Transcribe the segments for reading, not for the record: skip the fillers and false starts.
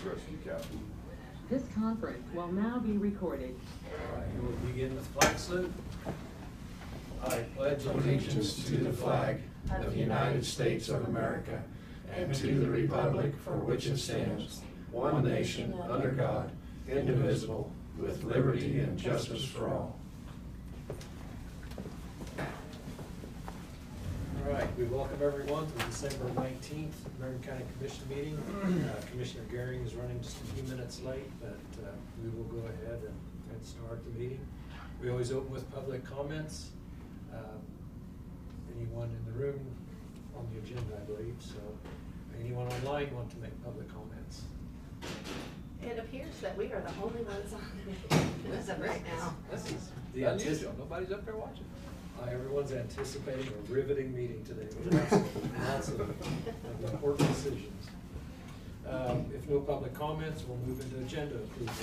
Rescue Captain. This conference will now be recorded. All right, we'll begin with flag salute. I pledge Allegiance to the flag of the United States of America and to the republic for which it stands, one nation under God, indivisible, with liberty and justice for all. All right, we welcome everyone to the December 19th Marion County Commission meeting. Commissioner Gehring is running just a few minutes late, but we will go ahead and start the meeting. We always open with public comments. Anyone in the room on the agenda, I believe, so anyone online want to make public comments? It appears that we are the only ones on the meeting as of right now. This is The unusual. Nobody's up there watching. Everyone's anticipating a riveting meeting today with lots of important decisions. If no public comments, we'll move into agenda approval.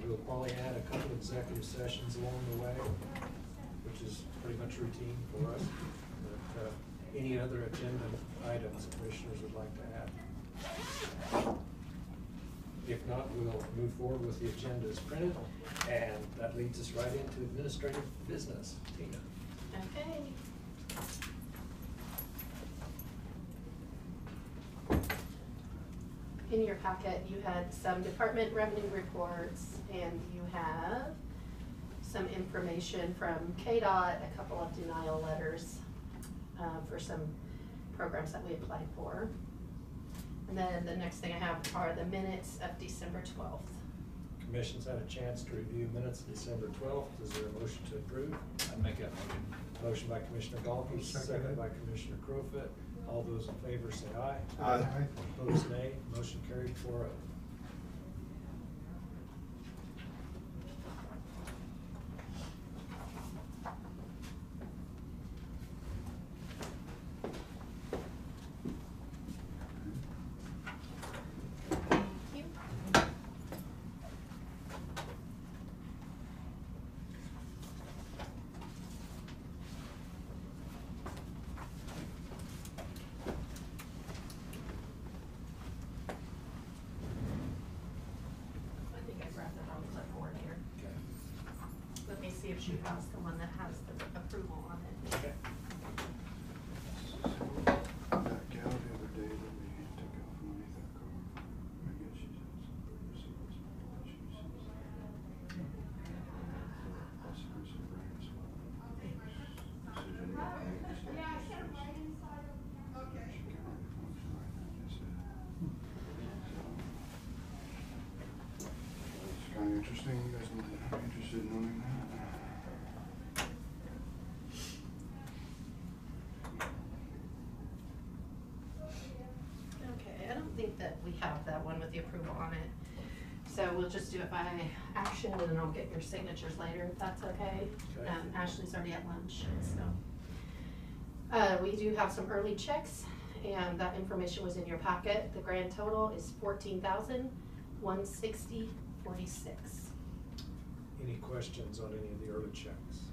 We'll probably add a couple of executive sessions along the way, which is pretty much routine for us. But any other agenda items commissioners would like to add? If not, we'll move forward with the agenda as printed, and that leads us right into administrative business. Tina. Okay. In your packet, you had some department revenue reports, and you have some information from KDOT, a couple of denial letters for some programs that we applied for. And then the next thing I have are the minutes of December 12th. Commission's had a chance to review minutes of December 12th. Is there a motion to approve? I'd make that motion. Motion by Commissioner Galkey, second by Commissioner Crowfoot. All those in favor say aye. Aye. Opposed, nay. Motion carried 4-0. See if she has the one that has the approval on it. Okay. That gal the other day that we took out from underneath that car, I guess she's had some pretty serious mental issues. That's the person who ran as well. Decision to make this stuff. She can't really function right now, they said. So, it's kind of interesting. You guys are interested in knowing that? That we have that one with the approval on it. So we'll just do it by action, and then I'll get your signatures later if that's okay. Okay. Ashley's already at lunch, so. We do have some early checks, and that information was in your packet. The grand total is $14,160.46. Any questions on any of the early checks?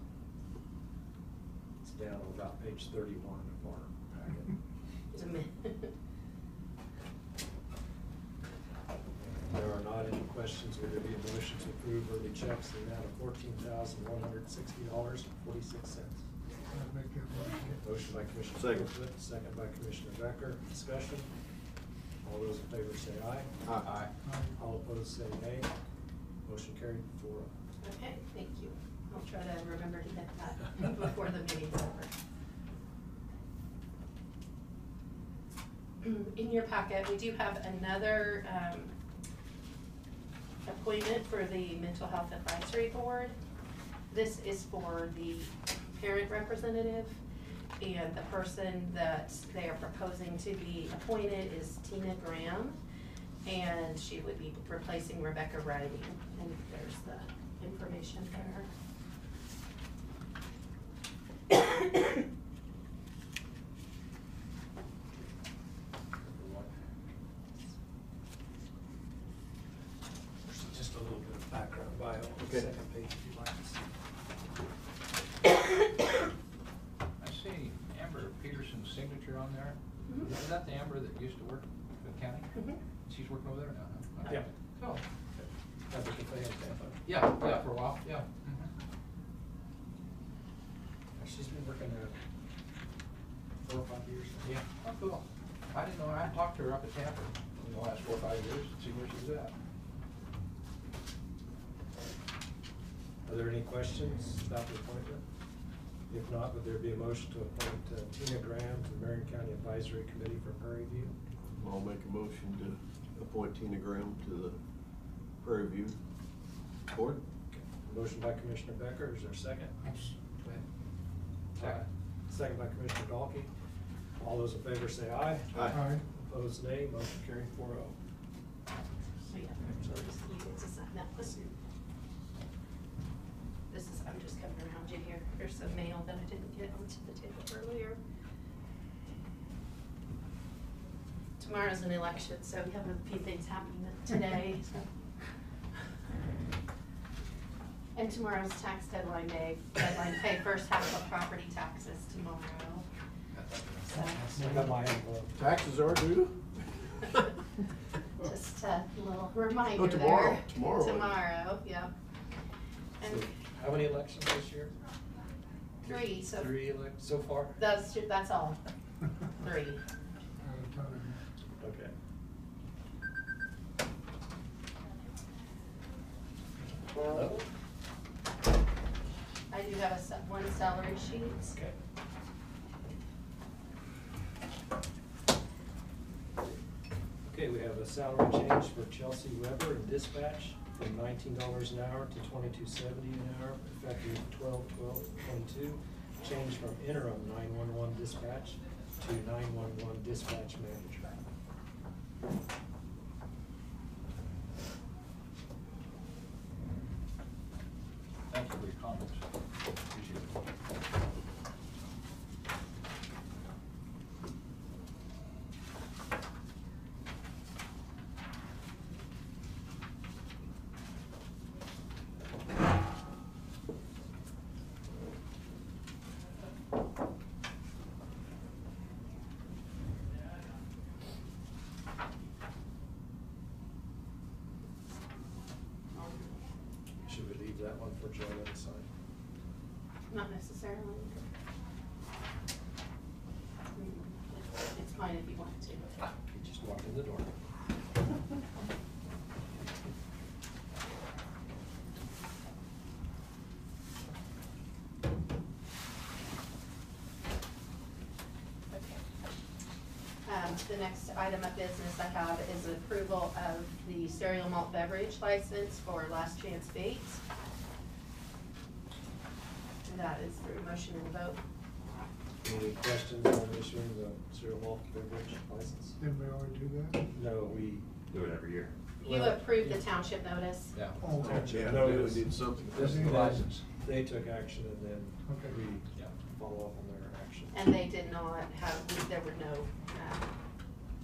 It's down on about page 31 of our packet. Just a minute. There are not any questions. Would there be a motion to approve early checks in the amount of $14,160.46? I'd make that motion. Motion by Commissioner Second. Crowfoot, second by Commissioner Becker. Discussion. All those in favor say aye. Aye. All opposed say nay. Motion carried 4-0. Okay, thank you. I'll try to remember to get that before the meeting's over. In your packet, we do have another appointment for the Mental Health Advisory Board. This is for the parent representative, and the person that they are proposing to be appointed is Tina Graham, and she would be replacing Rebecca Riding, and there's the information there. Just a little bit of background bio on the Okay. second page if you'd like to see. I see Amber Peterson's signature on there. Mhm. Is that the Amber that used to work for the county? Mhm. She she's working over there now, huh? Yeah. Oh, At the cafe in Tampa. yeah, for a while, yeah. She's been working there 4 or 5 years. Yeah, oh, cool. I didn't know, I hadn't talked to her up at Tampa in the last 4 or 5 years, to see where she's at. Are there any questions about the appointment? If not, would there be a motion to appoint Tina Graham to the Marion County Advisory Committee for Prairie View? I'll make a motion to appoint Tina Graham to the Prairie View Board. Motion by Commissioner Becker, is there a second? Go ahead. Second. Second by Commissioner Galkey. All those in favor say aye. Aye. Opposed, nay. Motion carried 4-0. So yeah, so just you get to sign that. This is, I'm just coming around you here. There's some mail that I didn't get onto the table earlier. Tomorrow's an election, so we have a few things happening today. And tomorrow's tax deadline day. Deadline to pay first half of property taxes tomorrow. So, I got my envelope. Taxes are due? just a little reminder Oh, tomorrow, there. tomorrow. Tomorrow, yeah. And So, how many elections this year? 3, so 3 so far? that's all. 3. Okay. Hello? I do have one salary sheet. Okay. Okay, we have a salary change for Chelsea Weber in dispatch from $19 an hour to $22.70 an hour, effective 12/12/22. Change from interim 911 dispatch to 911 dispatch manager. Thank you for your comments. Appreciate it. Should we leave that one for Joanna to sign? Not necessarily. It's fine if you want to. He just walked in the door. The next item of business I have is approval of the cereal malt beverage license for Last Chance Baits. That is through motion and vote. Any questions on issuing the cereal malt beverage license? Didn't we already do that? No, we. Do it every year. You Well, approved the township notice. Yeah. Oh, Yeah, No, we it was- need something. This is the license. They took action and then Okay. we Yeah. follow up on their action. And they did not have, there were no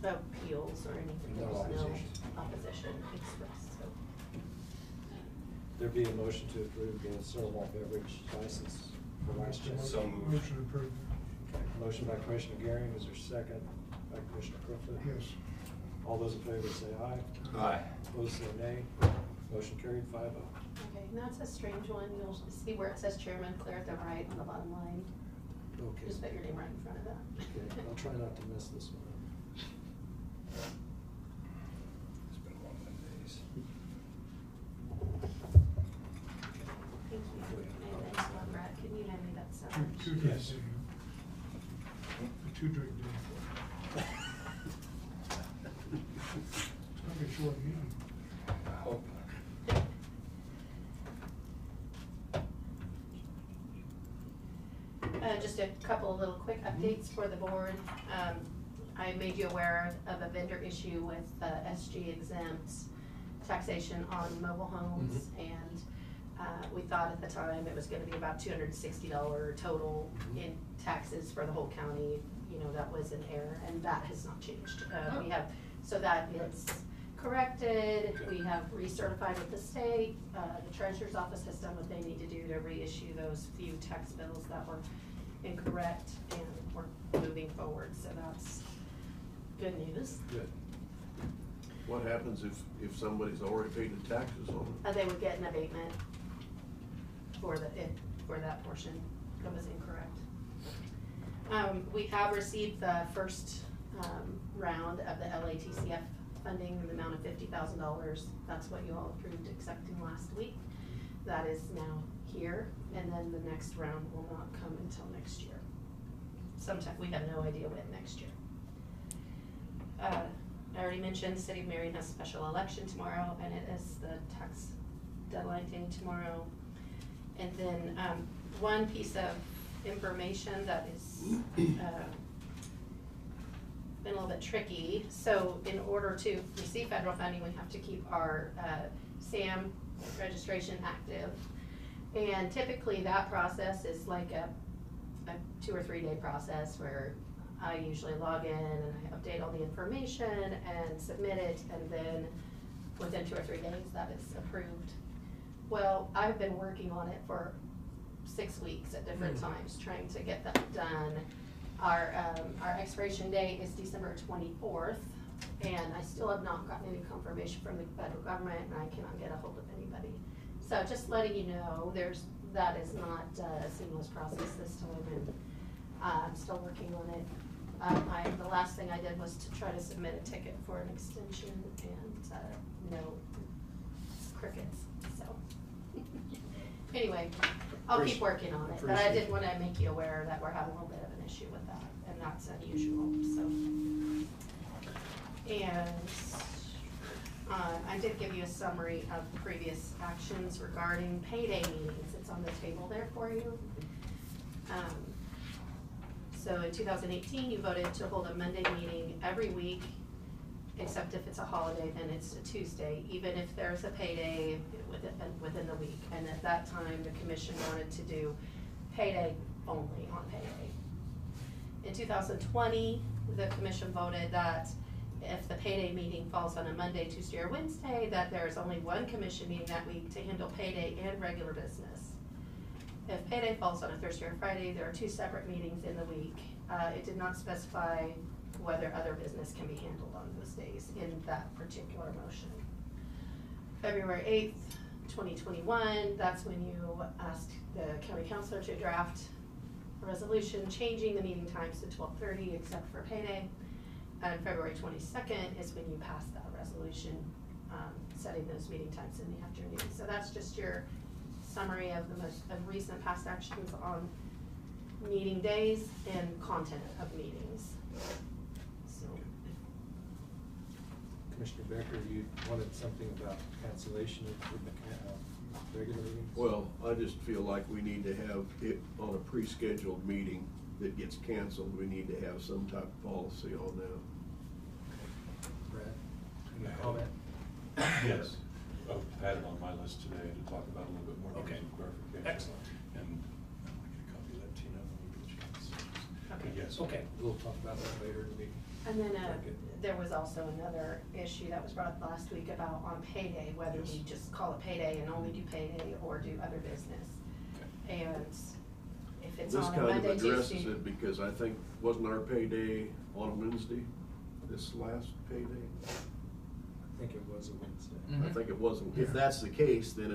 appeals or anything. No There was opposition. No opposition expressed, so. There be a motion to approve the cereal malt beverage license for Last Chance? Motion approved. Okay, motion by Commissioner Garing, is there a second by Commissioner Crooklyn? Yes. All those in favor say aye. Aye. Opposed say nay. Motion carried 5-0. Okay, and that's a strange one. You'll see where it says chairman, clear at the right on the bottom line. Okay. Just put your name right in front of that. Okay, I'll try not to mess this one up. It's been one of them days. Thank you. And thanks, Brad. Can you hand me that Two salary? drink Yes. day. A 2-drink day. It's gonna be a short meeting. I hope. Just a couple of little quick updates for the board. I made you aware of a vendor issue with SG exempt taxation on mobile homes. And we thought at the time it was gonna be about $260 total in taxes for the whole county. You know, that was an error, and that has not changed. We have, so that is corrected. We have recertified with the state. The treasurer's office has done what they need to do to reissue those few tax bills that were incorrect, and we're moving forward, so that's good news. Good. What happens if somebody's already paid the taxes on it? They would get an abatement for that portion that was incorrect. We have received the first round of the LATCF funding in the amount of $50,000. That's what you all approved accepting last week. That is now here, and then the next round will not come until next year. Sometime, we have no idea when next year. I already mentioned the City of Marion has a special election tomorrow, and it is the tax deadline day tomorrow. And then one piece of information that is been a little bit tricky. So in order to receive federal funding, we have to keep our SAM registration active. And typically that process is like a 2 or 3 day process where I usually log in and I update all the information and submit it, and then within 2 or 3 days that is approved. Well, I've been working on it for 6 weeks at different times, trying to get that done. Our expiration date is December 24th, and I still have not gotten any confirmation from the federal government, and I cannot get a hold of anybody. So just letting you know, that is not a seamless process this time, and I'm still working on it. The last thing I did was to try to submit a ticket for an extension, and no, it's crickets, so. Anyway, I'll keep working on it, but I did want to make you aware that we're having a little bit of an issue with that, and that's unusual, so. And I did give you a summary of previous actions regarding payday meetings. It's on the table there for you. So in 2018, you voted to hold a Monday meeting every week, except if it's a holiday, then it's a Tuesday, even if there's a payday within the week. And at that time, the commission wanted to do payday only on payday. In 2020, the commission voted that if the payday meeting falls on a Monday, Tuesday, or Wednesday, that there is only one commission meeting that week to handle payday and regular business. If payday falls on a Thursday or Friday, there are 2 separate meetings in the week. It did not specify whether other business can be handled on those days in that particular motion. February 8th, 2021, that's when you asked the county councilor to draft a resolution changing the meeting times to 12:30 except for payday. And February 22nd is when you passed that resolution setting those meeting times in the afternoon. So that's just your summary of the most recent past actions on meeting days and content of meetings. So. Commissioner Becker, you wanted something about cancellation of the regular meetings? Well, I just feel like we need to have it on a pre-scheduled meeting that gets canceled. We need to have some type of policy on that. Brad, any comment? Yes, I've had it on my list today to talk about a little bit more. Okay. Clarification. Excellent. And I'll get a copy of that, Tina, when we get a chance. Okay. But yes. Okay, we'll talk about that later in the meeting. And then Very good. there was also another issue that was brought up last week about on payday, whether Yes. we just call it payday and only do payday or do other business. Okay. And if it's This on a kind of Monday, addresses Tuesday. it because I think, wasn't our payday on a Wednesday, this last payday? I think it was a Wednesday. I think it wasn't. If that's the case, then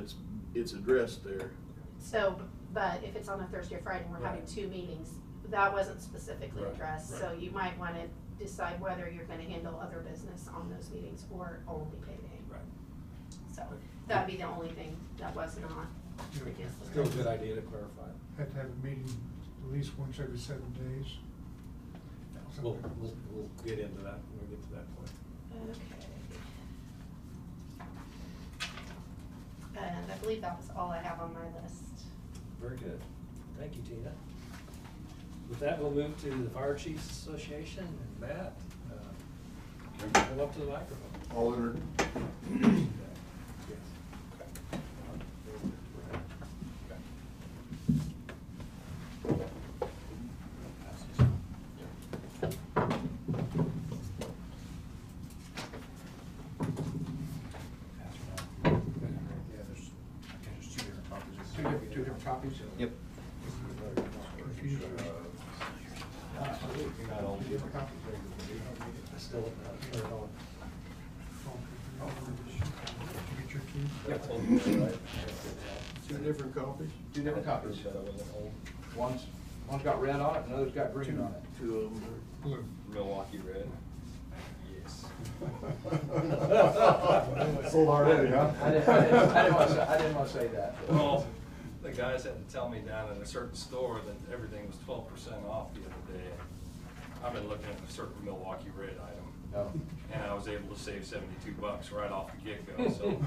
it's addressed there. So, but if it's on a Thursday or Friday and we're having Right. 2 meetings, that wasn't specifically Right, addressed. So right. you might want to decide whether you're going to handle other business on those meetings or only payday. Right. So that'd be the only thing that was not previously. Still a good idea to clarify. Had to have a meeting at least once every 7 days. We'll get into that when we get to that point. Okay. And I believe that was all I have on my list. Very good. Thank you, Tina. With that, we'll move to the Fire Chiefs Association, and Matt, pull up to the microphone. All entered. Yes. Two different copies? Yep. Confused. Two different copies. I still, turn it on. Did you get your key? Yep. Two different copies? Two different copies. One's got red on it and the other's got green on it. Two of them Blue. Milwaukee Red. Yes. Sold already, huh? I didn't want to say that. but- Well, the guys had to tell me down at a certain store that everything was 12% off the other day. I've been looking at a certain Milwaukee Red item. Oh. And I was able to save $72 right off the get-go, so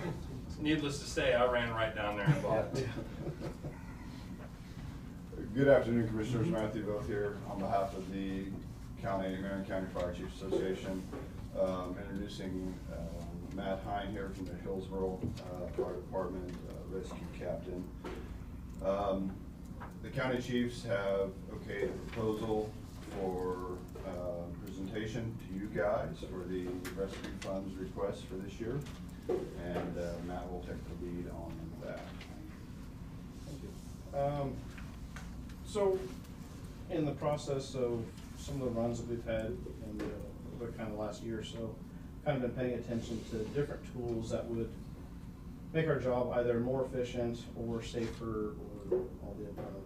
needless to say, I ran right down there and bought it. Good afternoon, Commissioners. Matthew Voth here on behalf of the Marion County Fire Chiefs Association. Introducing Matt Hine here from the Hillsborough Fire Department, Rescue Captain. The county chiefs have okayed a proposal for presentation to you guys for the rescue funds request for this year, and Matt will take the lead on that. Thank you. So, in the process of some of the runs that we've had in the kind of last year or so, kind of been paying attention to different tools that would make our job either more efficient or safer or all the above.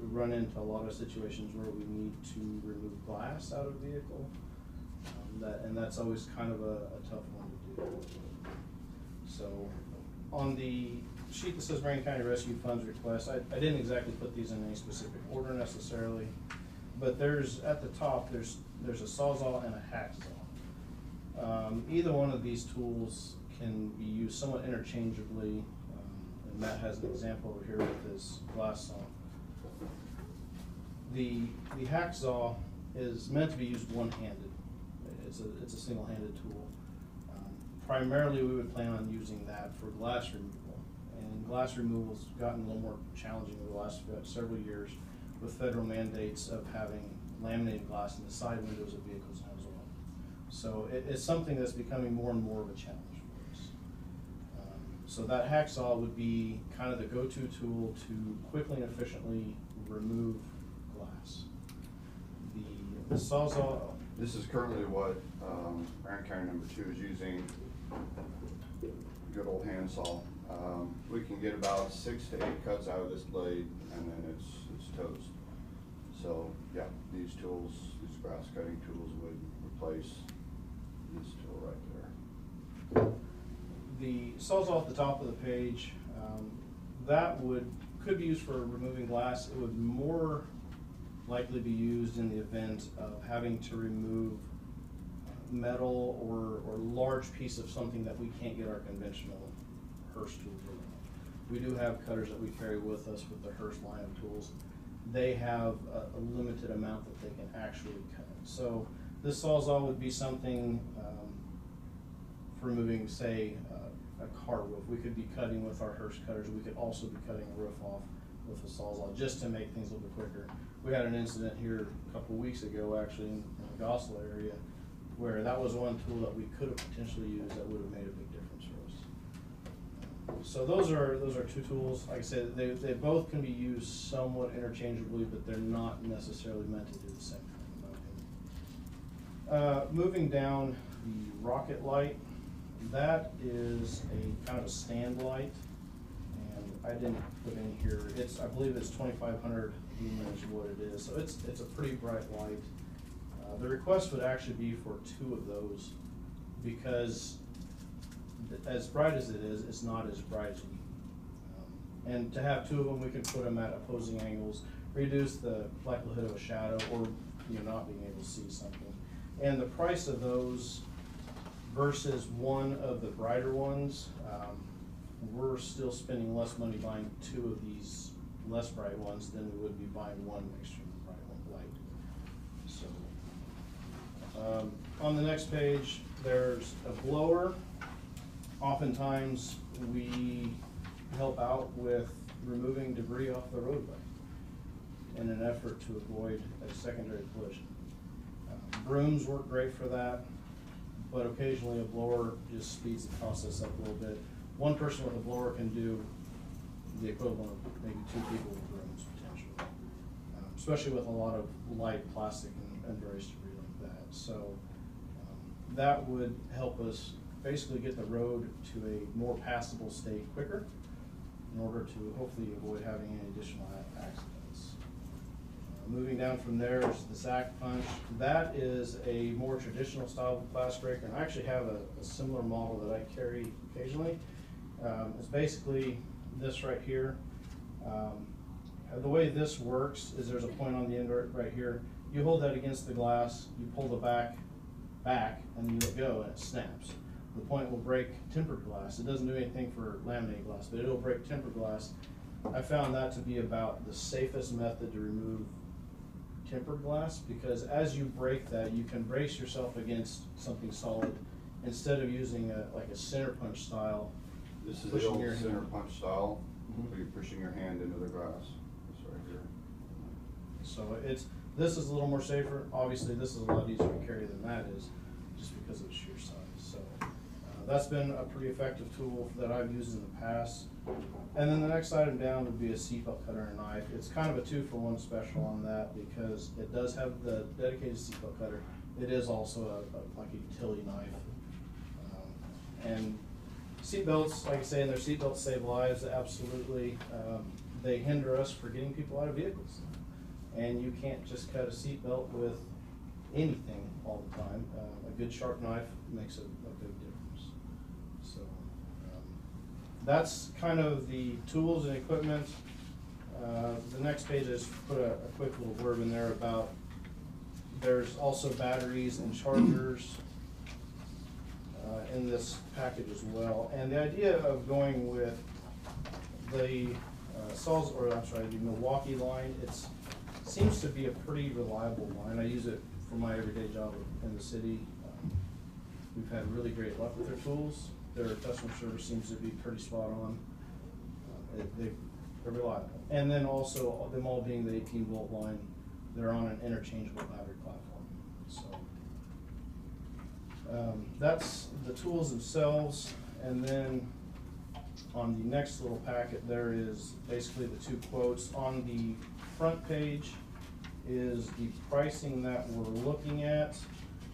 We run into a lot of situations where we need to remove glass out of a vehicle, and that's always kind of a tough one to do. So, on the sheet that says Marion County Rescue Funds request, I didn't exactly put these in any specific order necessarily, but there's, at the top, there's a Sawzall and a Hacksaw. Either one of these tools can be used somewhat interchangeably, and Matt has an example over here with his glass saw. The Hacksaw is meant to be used one-handed. It's a single-handed tool. Primarily, we would plan on using that for glass removal. And glass removal's gotten a little more challenging over the last several years with federal mandates of having laminated glass in the side windows of vehicles now as well. So it's something that's becoming more and more of a challenge for us. So that Hacksaw would be kind of the go-to tool to quickly and efficiently remove glass. The Sawzall. This is currently what Marion County number 2 is using. Good old handsaw. We can get about 6 to 8 cuts out of this blade, and then it's toast. So yeah, these tools, these grass cutting tools, would replace this tool right there. The Sawzall at the top of the page, that could be used for removing glass. It would more likely be used in the event of having to remove metal or large piece of something that we can't get our conventional Hurst tools around. We do have cutters that we carry with us with the Hurst line of tools. They have a limited amount that they can actually cut. So this Sawzall would be something for removing, say, a car roof. We could be cutting with our Hurst cutters. We could also be cutting a roof off with a Sawzall just to make things a little bit quicker. We had an incident here a couple of weeks ago, actually, in the Goslar area, where that was one tool that we could have potentially used that would have made a big difference for us. So those are two tools. Like I said, they both can be used somewhat interchangeably, but they're not necessarily meant to do the same thing, in my opinion. Moving down, the rocket light. That is a kind of a stand light, and I didn't put in here. I believe it's 2,500 lumens is what it is. So it's a pretty bright light. The request would actually be for 2 of those, because as bright as it is, it's not as bright as we need. And to have 2 of them, we can put them at opposing angles, reduce the likelihood of a shadow or not being able to see something. And the price of those versus one of the brighter ones, we're still spending less money buying 2 of these less bright ones than we would be buying one extremely bright one light. So. On the next page, there's a blower. Oftentimes, we help out with removing debris off the roadway in an effort to avoid a secondary collision. Brooms work great for that, but occasionally a blower just speeds the process up a little bit. One person with a blower can do the equivalent of maybe 2 people with brooms potentially, especially with a lot of light plastic and various debris like that. So that would help us basically get the road to a more passable state quicker in order to hopefully avoid having any additional accidents. Moving down from there is the sack punch. That is a more traditional style of class breaker, and I actually have a similar model that I carry occasionally. It's basically this right here. The way this works is there's a point on the end right here. You hold that against the glass, you pull the back, and you let go, and it snaps. The point will break tempered glass. It doesn't do anything for laminated glass, but it'll break tempered glass. I found that to be about the safest method to remove tempered glass, because as you break that, you can brace yourself against something solid instead of using like a center punch style. This is the old center punch style, where you're pushing your hand into the glass. This right here. So this is a little more safer. Obviously, this is a lot easier to carry than that is, just because of the sheer size. So that's been a pretty effective tool that I've used in the past. And then the next item down would be a seatbelt cutter and knife. It's kind of a 2-for-1 special on that, because it does have the dedicated seatbelt cutter. It is also like a utility knife. And seatbelts, like I say, and their seatbelts save lives, absolutely. They hinder us for getting people out of vehicles. And you can't just cut a seatbelt with anything all the time. A good sharp knife makes a big difference. So that's kind of the tools and equipment. The next page is put a quick little blurb in there about there's also batteries and chargers in this package as well. And the idea of going with the the Milwaukee line, it seems to be a pretty reliable line. I use it for my everyday job in the city. We've had really great luck with their tools. Their customer service seems to be pretty spot on. They're reliable. And then also, them all being the 18-volt line, they're on an interchangeable battery platform. So that's the tools themselves. And then on the next little packet, there is basically the 2 quotes. On the front page is the pricing that we're looking at.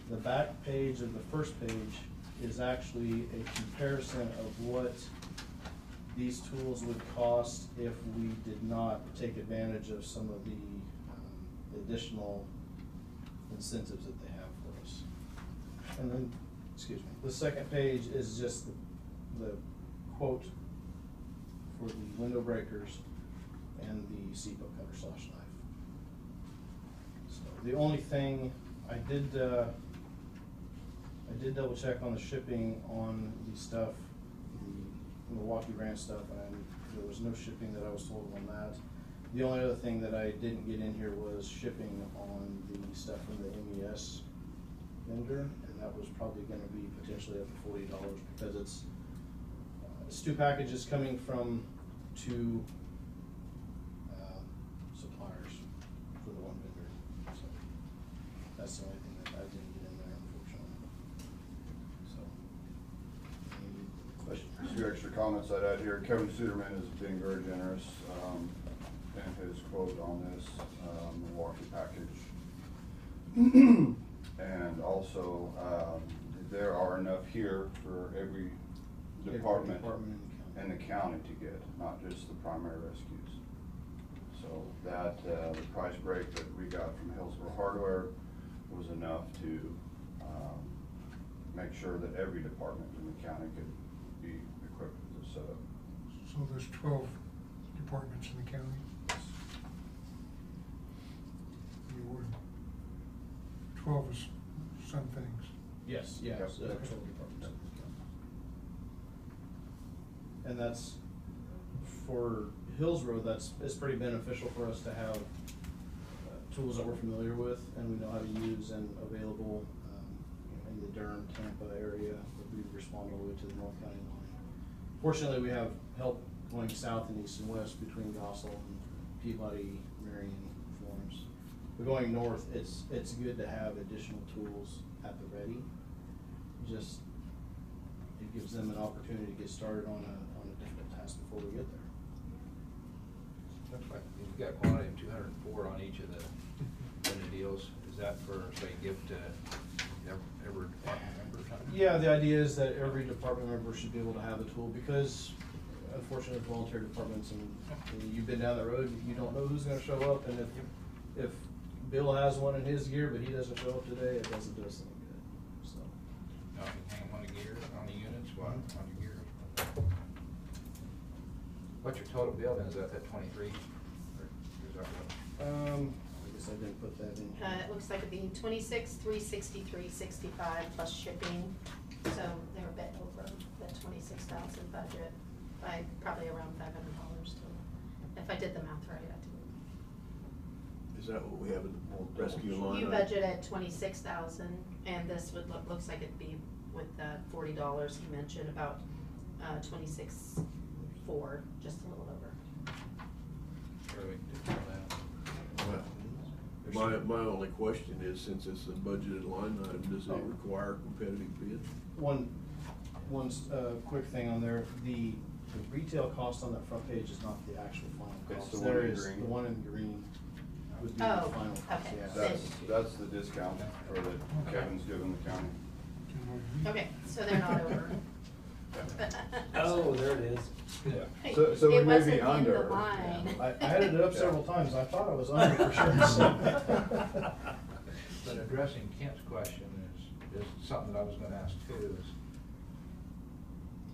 The back page of the first page is actually a comparison of what these tools would cost if we did not take advantage of some of the additional incentives that they have for us. And then, excuse me, the second page is just the quote for the window breakers and the seatbelt cutter / knife. So the only thing I did double check on the shipping on the stuff, the Milwaukee brand stuff, and there was no shipping that I was told on that. The only other thing that I didn't get in here was shipping on the stuff from the MES vendor, and that was probably going to be potentially up to $40 because it's 2 packages coming from 2 suppliers for the one vendor. So that's the only thing that I didn't get in there, unfortunately. So, any questions? A few extra comments I'd add here. Kevin Suderman is being very generous in his quote on this Milwaukee package. And also, there are enough here for every department in the county to get, not just the primary rescues. So that the price break that we got from Hillsborough Hardware was enough to make sure that every department in the county could be equipped with this setup. So there's 12 departments in the county? You would. 12 is some things. Yes, yeah, Yep. so that's 12 departments. And that's, for Hillsborough, it's pretty beneficial for us to have tools that we're familiar with and we know how to use and available in the Durham, Tampa area, that we respond all the way to the North County line. Fortunately, we have help going south and east and west between Gossel and Peabody, Marion, Florence. But going north, it's good to have additional tools at the ready. Just, it gives them an opportunity to get started on a difficult task before we get there. Looks like you've got a quantity of 204 on each of the deals. Is that for, say, gift to every department member or something? Yeah, the idea is that every department member should be able to have the tool, because unfortunately, voluntary departments, and you've been down the road, you don't know who's gonna show up, and if Bill has one in his gear, but he doesn't show up today, it doesn't do us any good, so. No, you hang them on the gear, on the units, what, on the gear? What's your total bill then, is that 23? Or is that what? I guess I didn't put that in. It looks like it'd be 26,363.65 plus shipping, so they're a bit over the 26,000 budget by probably around $500 total. If I did the math right, I did. Is that what we have in the rescue line? You budgeted 26,000, and this would looks like it'd be with the $40 he mentioned, about 26.4, just a little over. Really, do that. Well, my only question is, since it's a budgeted line item, does it require competitive bids? One quick thing on there, the retail cost on that front page is not the actual final It's cost. the one There in is, green. the one in green would be the Oh, final cost, okay. yeah. That's the discount for that Kevin's giving the county. Okay, so they're not over. Oh, there it is. Hey, So we it may be wasn't in under. the line. I added it up several times, I thought I was under for sure. But addressing Kent's question is something that I was gonna ask too, is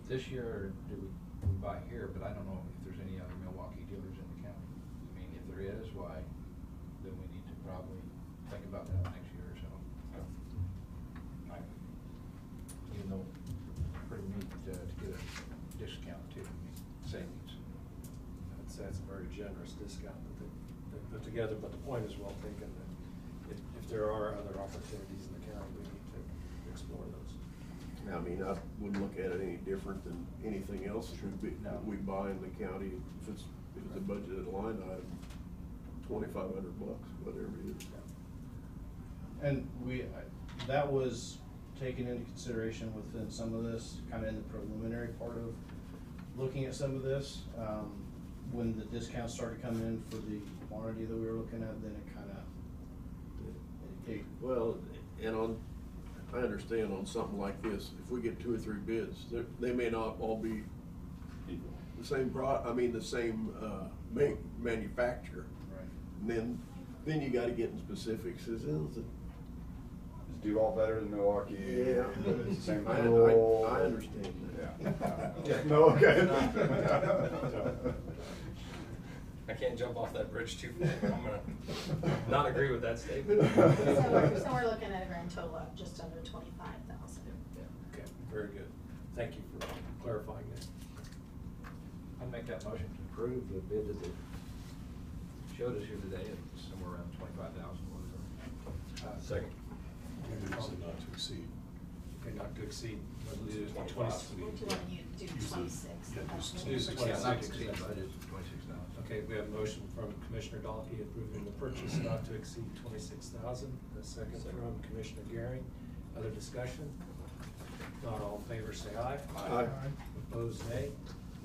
this year, do we buy here, but I don't know if there's any other Milwaukee dealers in the county. I mean, if there is, why, then we need to probably think about that next year or so. Even though it's pretty neat to get a discount too, I mean, savings. That's a very generous discount that they put together, but the point is well taken, that if there are other opportunities in the county, we need to explore those. I mean, I wouldn't look at it any different than anything else that we buy in the county. If it's a budgeted line item, $2,500, whatever it is. And that was taken into consideration within some of this, kind of in the preliminary part of looking at some of this. When the discounts started coming in for the quantity that we were looking at, then it kind of, Well, and I understand on something like this, if we get 2 or 3 bids, they may not all be the same the same make, manufacturer. right. And then you gotta get in specifics, is Is Do-All better than Milwaukee? Yeah. It's the same I tool. understand that. Yeah. No, okay. I can't jump off that bridge too far. I'm gonna not agree with that statement. So we're looking at a grand total of just under 25,000. Okay, very good. Thank you for clarifying that. I'd make that motion to approve the bid that they showed us here today at somewhere around 25,000, whatever. Second. Maybe it's not to exceed. Okay, not to exceed. Let's do 25. What do you want to do, Use the- 26? yeah, use Use the the 26. not to exceed budget, 26,000. Okay, we have a motion from Commissioner Dalkey approving the purchase not to exceed 26,000. A second from Commissioner Gehring. Other discussion? Not all in favor, say aye. Aye. Opposed, nay.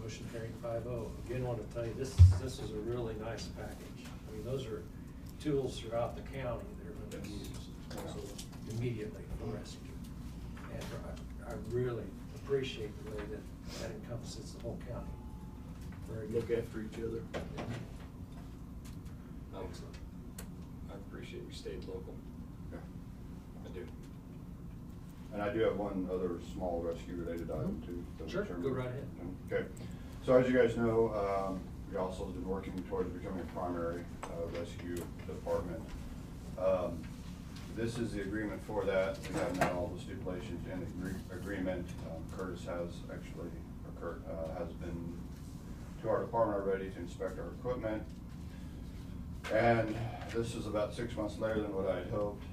Motion carried 5-0. Again, want to tell you, this is a really nice package. I mean, those are tools throughout the county that are going to be used immediately for rescue. And I really appreciate the way that encompasses the whole county. Very good. Look after each other. Excellent. I appreciate you stayed local. Yeah. I do. And I do have one other small rescue-related item too. Sure, go right ahead. Okay, so as you guys know, we also have been working towards becoming a primary rescue department. This is the agreement for that. We have now all the stipulations in the agreement. Curtis has actually, or Kurt, has been to our department already to inspect our equipment. And this is about 6 months later than what I had hoped.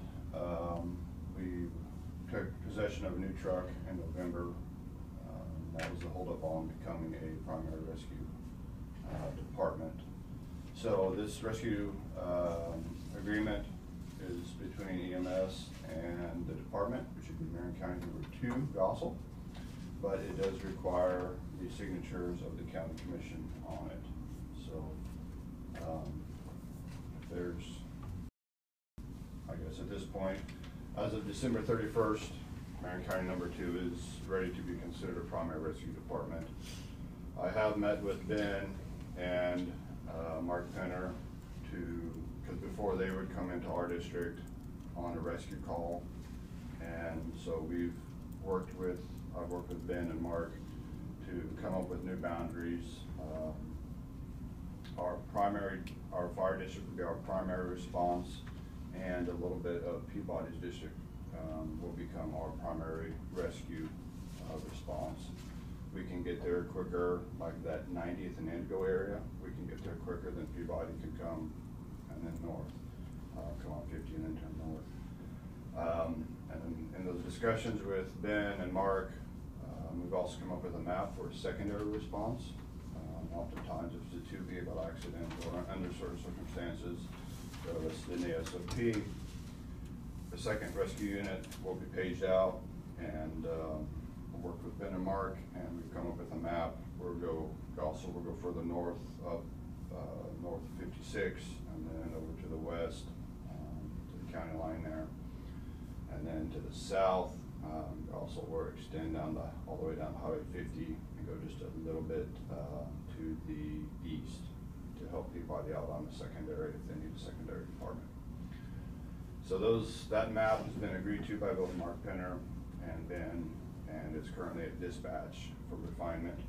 We took possession of a new truck in November. That was the holdup on becoming a primary rescue department. So this rescue agreement is between EMS and the department, which would be Marion County number 2, Gossel. But it does require the signatures of the county commission on it. So if there's, I guess at this point, As of December 31st, Marion County number 2 is ready to be considered a primary rescue department. I have met with Ben and Mark Penner because before they would come into our district on a rescue call. And so I've worked with Ben and Mark to come up with new boundaries. Our fire district would be our primary response, and a little bit of Peabody's district will become our primary rescue response. We can get there quicker, like that 90th and Indigo area, we can get there quicker than Peabody can come and then north, come on 50 and then turn north. And in those discussions with Ben and Mark, we've also come up with a map for a secondary response. Oftentimes, if it's a 2 vehicle accident or under certain circumstances that are listed in the SOP, the second rescue unit will be paged out, and we'll work with Ben and Mark, and we've come up with a map where we'll go further north up north of 56, and then over to the west to the county line there, and then to the south. Also, we'll extend all the way down Highway 50 and go just a little bit to the east to help Peabody out on the secondary if they need a secondary department. So that map has been agreed to by both Mark Penner and Ben, and it's currently at dispatch for refinement.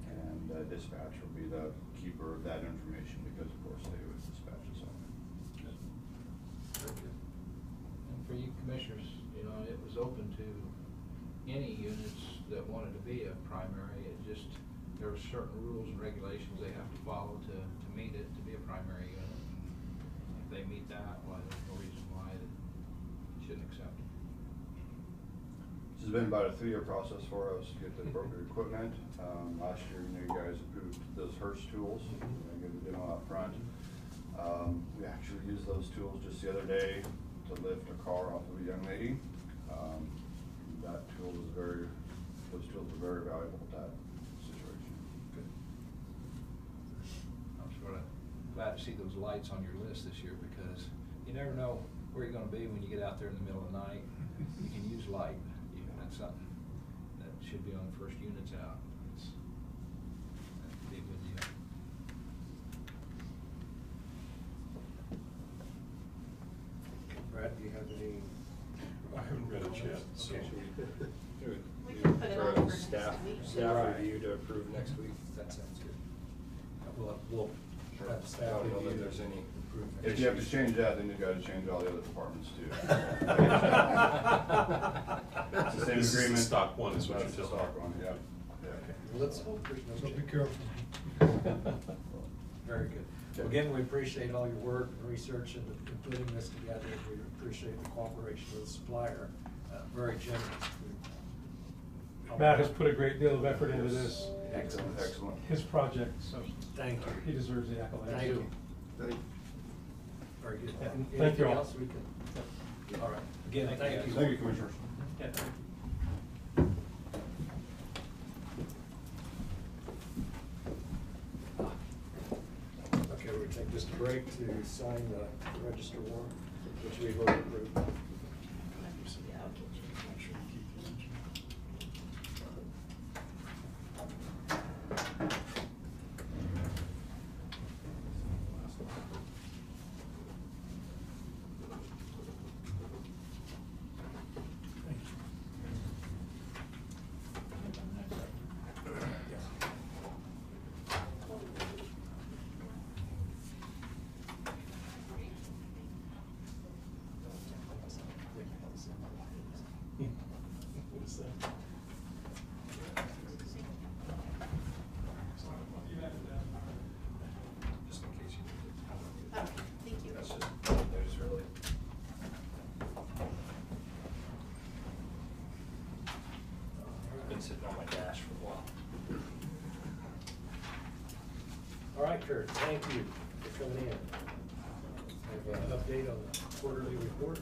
And dispatch will be the keeper of that information because, of course, they would dispatch us on it. Very good. And for you commissioners, it was open to any units that wanted to be a primary. It just, there were certain rules and regulations they have to follow to meet it, to be a primary unit. And if they meet that, well, there's no reason why that you shouldn't accept it. This has been about a 3-year process for us to get the appropriate equipment. Last year, you guys approved those Hearst tools. I gave the demo out front. We actually used those tools just the other day to lift a car off of a young lady. Those tools were very valuable at that situation. Good. I'm sort of glad to see those lights on your list this year, because you never know where you're going to be when you get out there in the middle of the night. You can use light. That's something that should be on the first units out. That'd be a good deal. Brad, do you have any? I haven't read it yet, so. Okay. We can put it on for Staff next week. staff review to approve next week. That sounds good. We'll have I staff don't know review. that there's any improvement. If you have to change that, then you've got to change all the other departments too. It's the same This is the agreement. stock one is what That's you're the telling stock me. one, yeah. Well, let's hope there's no So be change. careful. Very good. Well, again, we appreciate all your work and research and putting this together. We appreciate the cooperation with the supplier. Very generous. Matt has put a great deal of effort into this, Excellent. Excellent. his project, so Thank he you. deserves the accolades. Thank you. Thank Very good. Yeah, thank you Anything all. else we can? All right. Again, thank you. Thank you, Commissioners. Yeah, thank you. Okay, we'll take just a break to sign the register warrant, which we've already approved. Yeah, I'll get you. What is that? Just in case you need it. Okay, thank you. That's just, there's really. Been sitting on my dash for a while. All right, Kurt, thank you for coming in. Have an update on the quarterly report?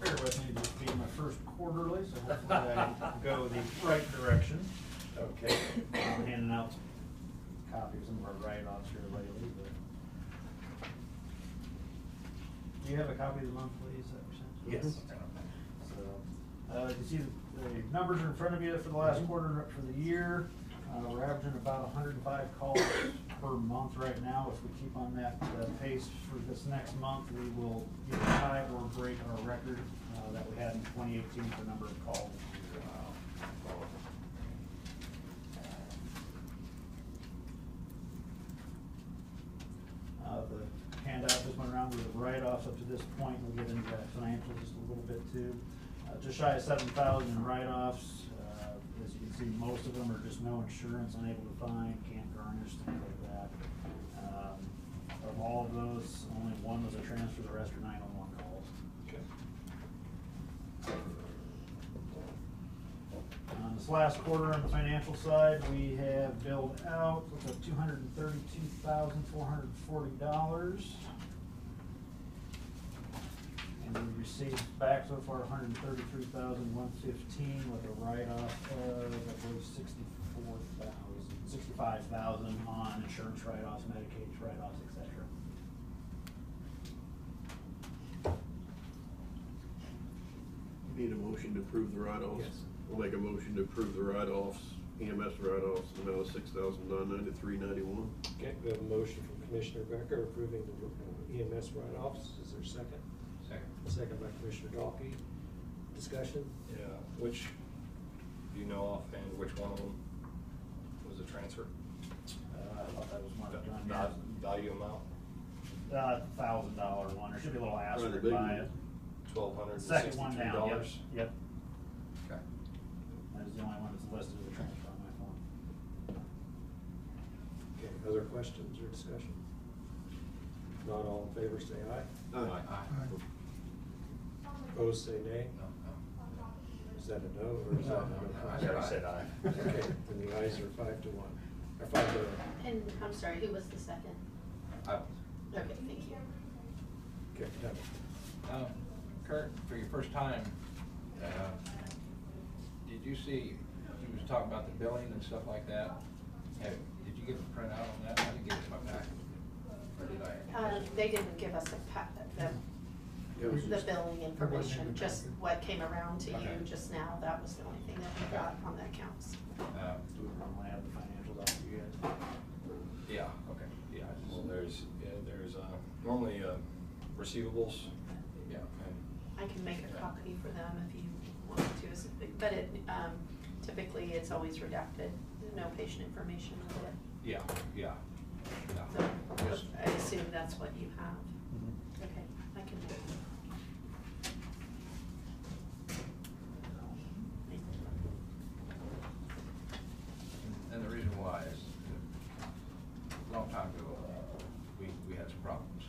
Bear with me, this being my first quarterly, so hopefully I go the right direction. Okay. I'm handing out copies of our write-offs here lately, but Do you have a copy of the monthlies that were sent? Yes. So, you see the numbers are in front of you for the last quarter for the year. We're averaging about 105 calls per month right now. If we keep on that pace for this next month, we will either tie or break our record that we had in 2018 for number of calls. The handout just went around with the write-offs up to this point. We'll get into that financials just a little bit too. Just shy of 7,000 in write-offs. As you can see, most of them are just no insurance, unable to find, can't garnish, things like that. Of all of those, only one was a transfer, the rest are 911 calls. Okay. This last quarter on the financial side, we have billed out $232,440. And we received back so far $133,115 with a write-off of, I believe, $65,000 on insurance write-offs, Medicaid write-offs, etc. Need a motion to approve the write-offs? Yes. We'll make a motion to approve the write-offs, EMS write-offs, in the amount of $6,993.91. Okay, we have a motion from Commissioner Becker approving the EMS write-offs. Is there a second? Second. Second by Commissioner Dalkey. Discussion? Yeah, which, do you know offhand which one of them was a transfer? I thought that was one of the Value amount? $1,000 one. There should be a little Right, the asterisk big by one. it. $1,263. Second one down, yep, yep. Okay. That is the only one that's listed as a transfer on my phone. Okay, other questions or discussion? Not all in favor, say aye. Aye. Opposed, say nay. No, no. Is that a no, or is that a no? I already said aye. Okay, then the ayes are 5-1, or 5-0. And I'm sorry, who was the second? I- Okay, thank you. Okay, done. Kurt, for your first time, did you see, he was talking about the billing and stuff like that? Did you get a printout on that? I didn't get it in my packet. Or did I? They didn't give us the billing information, the just packet. what came around to you Okay. just now. That was the only thing that we got on the accounts. Do we normally have the financials out to you guys? Yeah, okay, yeah. Well, there's normally receivables. Yeah. And I can make a copy for them if you want to, but it, typically it's always redacted, no patient information with it. Yeah, yeah. So Just- I assume that's what you have. Okay, I can do it. And the reason why is, a long time ago, we had some problems,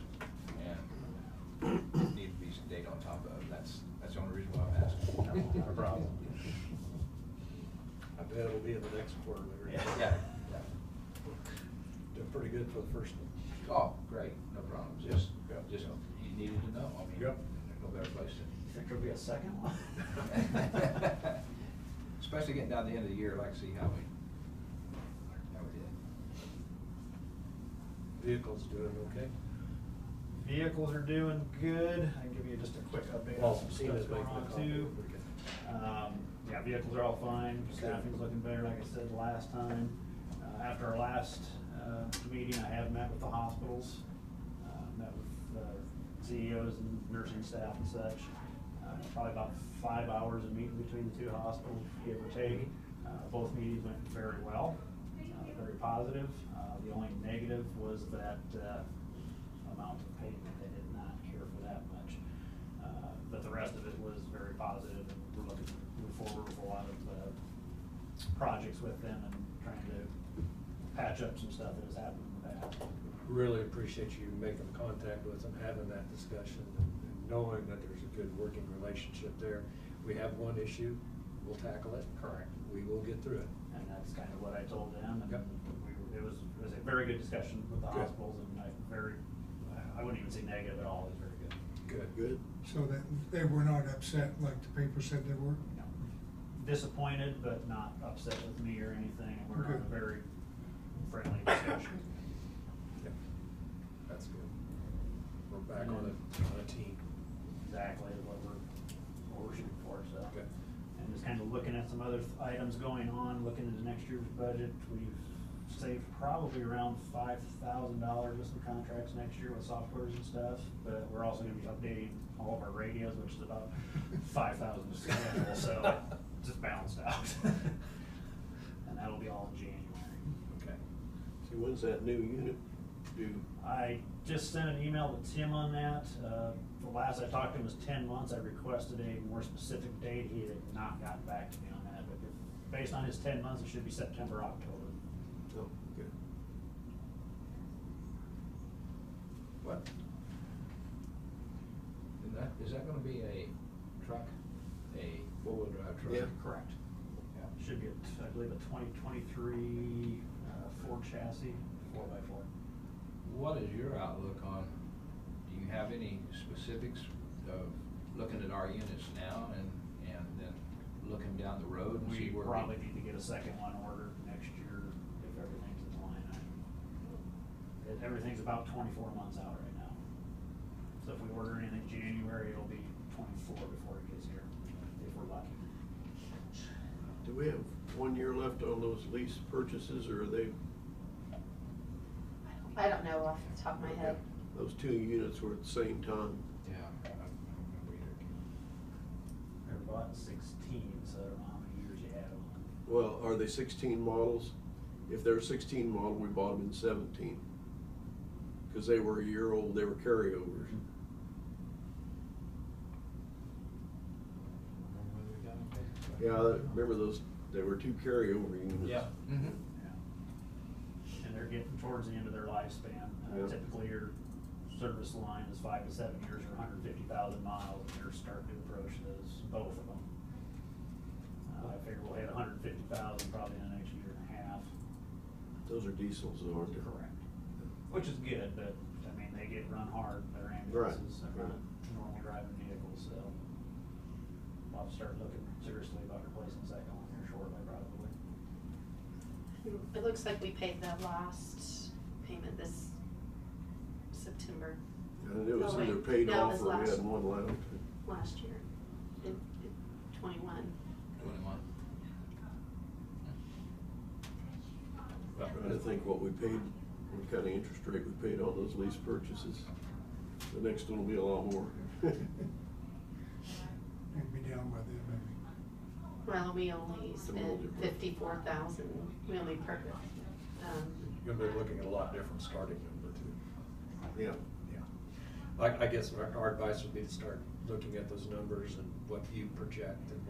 and need to be stayed on top of. That's the only reason why I'm asking. Not a problem. I bet it'll be in the next quarterly report. Yeah. Doing pretty good for the first one. Oh, great, no problem. Just, Yeah. you needed to know. I mean, Yep. there's no better place to. Think there'll be a second one? Especially getting down to the end of the year, I'd like to see how we did. Vehicles doing okay? Vehicles are doing good. I can give you just a quick update on some stuff Tina's going making a on copy. too. Yeah, vehicles are all fine. Staffing's looking better, like I said last time. After our last meeting, I have met with the hospitals, met with CEOs and nursing staff and such. Probably about 5 hours of meeting between the two hospitals, give or take. Both meetings went very well, very positive. The only negative was that amount of payment. They did not care for that much. But the rest of it was very positive, and we're looking to move forward with a lot of projects with them and trying to patch up some stuff that has happened in the past. Really appreciate you making contact with them, having that discussion, and knowing that there's a good working relationship there. We have one issue, we'll tackle it. Correct. We will get through it. And that's kind of what I told them, and Yep. it was a very good discussion with the Good. hospitals, and I wouldn't even say negative at all. It was very good. Good. So that they were not upset like the paper said they were? No. Disappointed, but not upset with me or anything, and we're on a Good. very friendly discussion. Yep. That's good. We're back on a team. Exactly what we're shooting for, so. Okay. And just kind of looking at some other items going on, looking into next year's budget, we've saved probably around $5,000 with some contracts next year with softwares and stuff, but we're also gonna be updating all of our radios, which is about $5,000 to schedule, so it just balanced out. And that'll be all in January. Okay. See, when's that new unit due? I just sent an email to Tim on that. The last I talked to him was 10 months. I requested a more specific date. He had not gotten back to me on that, but based on his 10 months, it should be September, October. Oh, good. What? Is that gonna be a truck, a four-wheel drive truck? Yeah. Correct. Yeah, should be, I believe, a 2023 Ford chassis, 4x4. What is your outlook on, do you have any specifics of looking at our units now and then looking down the road and see We where probably need to get a second one ordered next year if everything's in line. Everything's about 24 months out right now. So if we order in January, it'll be 24 before it gets here, if we're lucky. Do we have 1 year left on those lease purchases, or are they? I don't know off the top of my head. Those 2 units were at the same time. Yeah. I don't remember either. They're bought in 16, so I don't know how many years you had on. Well, are they 16 models? If they're 16 model, we bought them in 17. Because they were a year old, they were carryovers. Yeah, I remember those, they were 2 carryover units. Yeah. Mm-hmm. Yeah. And they're getting towards the end of their lifespan. Yeah. Typically, your service line is 5 to 7 years or 150,000 miles, and they're starting to approach those, both of them. I figure we'll hit 150,000 probably in the next year and a half. Those are diesels, though, aren't they? Correct. Which is good, but, I mean, they get run hard, they're ambulances, they're not normal driving vehicles, so. We'll have to start looking seriously about replacing the second one here shortly, probably. It looks like we paid the last payment this September. And it was Oh, wait. either paid No, it off was or we last- had one left. Last year, in 21. 21. I'm trying to think what we paid, what kind of interest rate we paid on those lease purchases. The next one will be a lot more. It'd be down by then, maybe. Well, we only It's a spent little different. 54,000. We only purchased, You're gonna be looking at a lot different starting number too. Yeah. Yeah. I guess our advice would be to start looking at those numbers and what you project and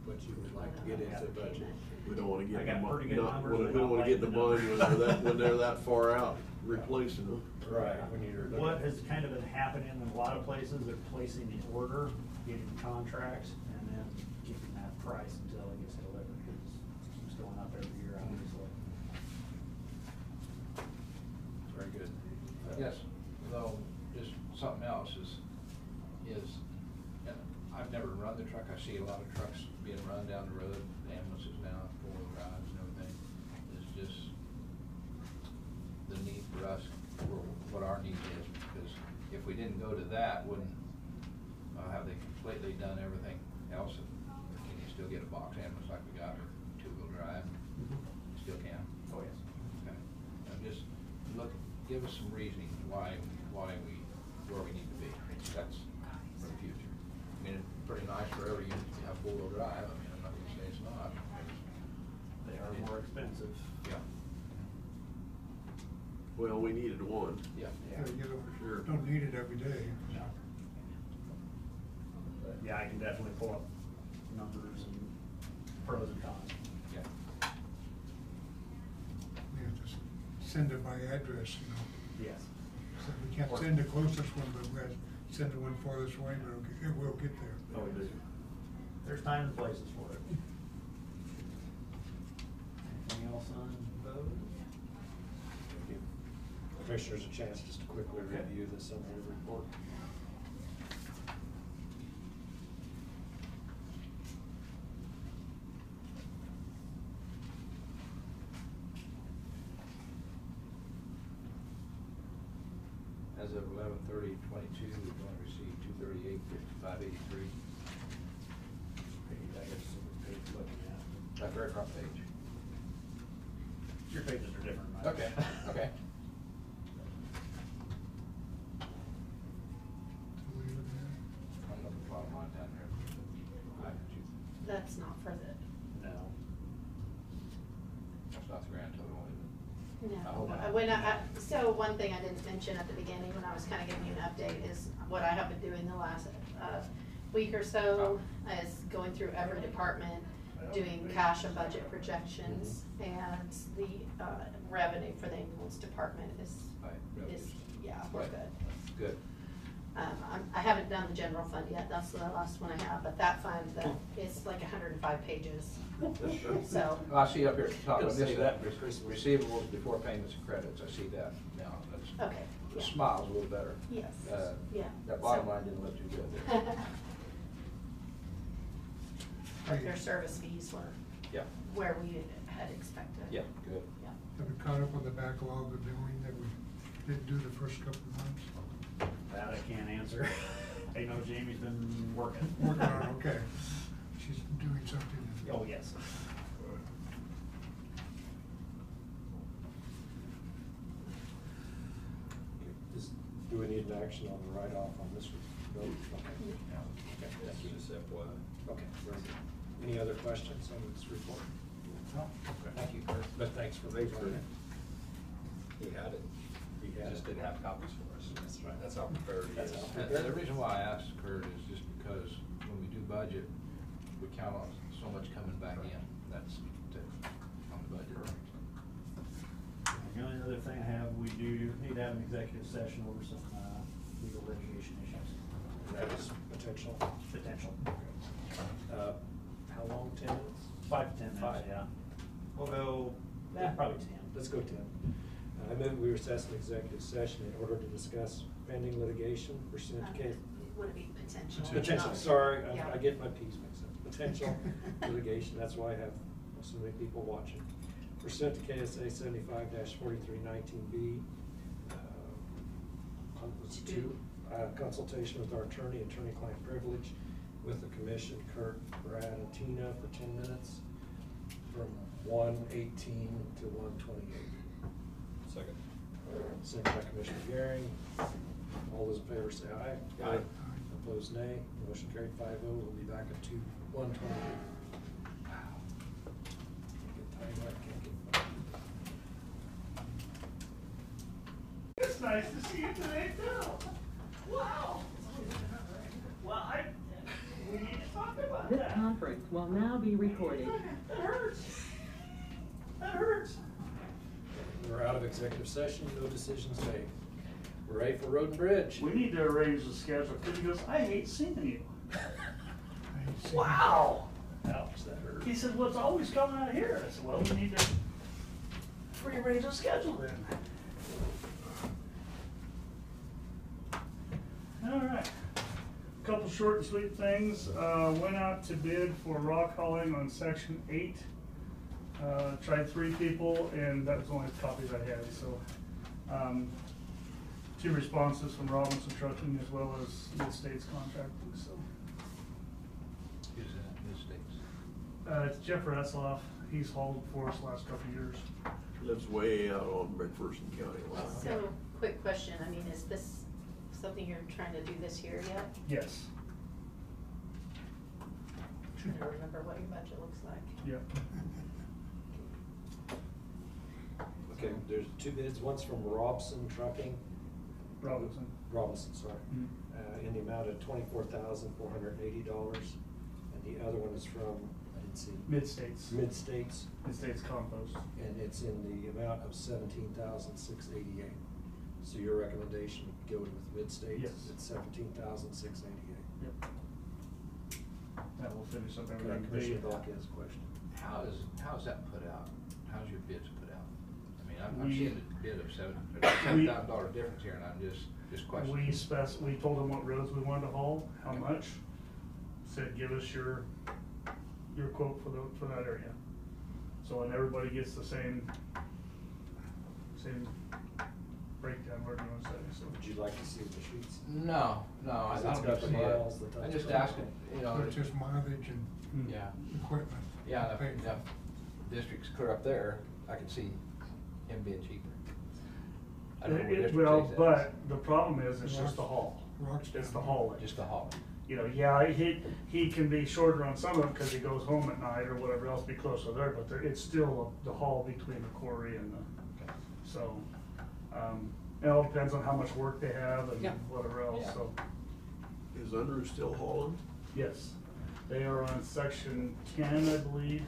what you would like to get into the budget. We don't wanna get I got in the, pretty good numbers, we I don't don't wanna like get in the the bind numbers. when they're that far out replacing them. Right, when you're looking. What has kind of been happening in a lot of places, they're placing the order, getting the contract, and then keeping that price until it gets delivered, because it keeps going up every year, obviously. Very good. Yes, though, just something else is, and I've never run the truck, I see a lot of trucks being run down the road, ambulances now, four-wheel drives and everything. It's just the need for us, for what our need is, because if we didn't go to that, have they completely done everything else? Can you still get a box ambulance like we got, or two-wheel drive? You still can? Oh, yes. Okay, now just give us some reasoning why where we need to be. That's for the future. I mean, it's pretty nice for every unit to have four-wheel drive. I mean, I'm not gonna say it's not. They are more expensive. Yeah. Well, we needed one. Yeah. Yeah, you Sure. don't need it every day. No. But, yeah, I can definitely pull up numbers and pros and cons. Yeah. We have to send it by address, you know. Yes. So we can't send the closest one, but we have to send the one farthest away, but it will get there. Oh, we do. There's time and places for it. Anything else on those? Commissioners, a chance just to quickly review the summary report. As of 11/30/22, we've only received 238,583. I guess what page you're looking at. That very front page. Your pages are different than mine. Okay, okay. So what are you looking at? I'm looking at the bottom line down there. I haven't you. That's not for the, No. That's not the grand total, is it? no. Oh. So one thing I didn't mention at the beginning when I was kind of giving you an update is what I have been doing the last week or so is going through every department, doing cash and budget projections, and the revenue for the ambulance department is, yeah, we're Right. good. Good. I haven't done the general fund yet, that's the last one I have, but that fund, is like 105 pages. So, Oh, I see up here at the top, I Gonna missed say that, that for Christmas. receivables before payments and credits, I see that now, that's, okay. the yeah. smile's a little better. Yes, yeah. That bottom So- line didn't look too good there. But their service fees were Yeah, where we had expected. yeah, good. Yeah. Have we caught up on the backlog of billing that we didn't do the first couple of months? That I can't answer. I know Jamie's been working. Working on it, okay. She's doing something. Oh, yes. Do we need an action on the write-off on this one? No? Okay. Okay, thank you. Just FYI. Okay, very good. Any other questions on this report? No, thank you, Kurt. But thanks for raising it. He had it. He had Just it. didn't have copies for us. That's right. That's how prepared he That's is. how- And the reason why I asked Kurt is just because when we do budget, we count on so much coming back in, that's on the budget. The only other thing I have, we do need to have an executive session over some legal litigation issues. That is potential. Potential. How long, 10 minutes? 5 to 10 minutes, Five. yeah. We'll go, probably 10. Let's go 10. I move we recess an executive session in order to discuss pending litigation pursuant to case. Would it be potential? Potential, not- sorry, Yeah. I get my P's mixed up. Potential litigation, that's why I have so many people watching. Pursuant to KSA 75-4319B, consultation with our attorney-client privilege with the commission, Kurt, Brad, and Tina for 10 minutes from 1:18 to 1:28. Second. Second by Commissioner Garing. All those in favor say aye. Aye. Opposed, nay. Motion carried 5-0. We'll be back at 1:28. Wow. Can't get time right, can't get fun. It's nice to see you today too. Wow. Well, we need to talk about This that. conference will now be recorded. That hurts. That hurts. We're out of executive session, no decisions made. We're ready for Road and Bridge. We need to arrange the schedule because he goes, I hate seeing you. I ain't seen it. Wow. Ouch, that hurt. He said, well, it's always coming out here. I said, well, we need to rearrange the schedule then. All right. Couple short and sweet things. Went out to bid for rock hauling on section 8. Tried 3 people, and that was the only copies I had, so. 2 responses from Robinson Trucking as well as Mid-States Contracting, so. Who's that, Mid-States? It's Jeff Rasloff. He's hauled for us the last couple of years. Lives way out on McPherson County line. So, quick question, I mean, is this something you're trying to do this year yet? Yes. I don't remember what your budget looks like. Yep. Okay, there's 2 bids. One's from Robson Trucking. Robinson. Robinson, sorry. Mhm. In the amount of $24,480. And the other one is from, I didn't see. Mid-States. Mid-States. Mid-States Compost. And it's in the amount of $17,688. So your recommendation would go with Mid-States? Yes. It's $17,688. Yep. That will finish up Okay, everything. Commissioner Block has a question. How is that put out? How's your bids put out? I mean, I'm We- seeing a bid of $7,000 difference here, and I'm just questioning. We told them what roads we wanted to haul, how much. Said, give us your quote for that area. So, and everybody gets the same breakdown where everyone's at, so. Would you like to see the sheets? No, I Because don't it's need got to the see it. miles, the I touch just point. asking, you know. It's just mileage and Yeah, equipment. yeah, Paid if for. district's clear up there, I can see him being cheaper. I don't know what district Well, he's at. but the problem is, it's just the haul. Rocks It's the down. haulage. Just the haul. You know, yeah, he can be shorter on some of it because he goes home at night or whatever else, be closer there, but it's still the haul between the quarry and the, so, it all depends on how much work they have and Yeah. whatever else, Yeah. so, Is Unruh still hauling? yes. They are on section 10, I believe.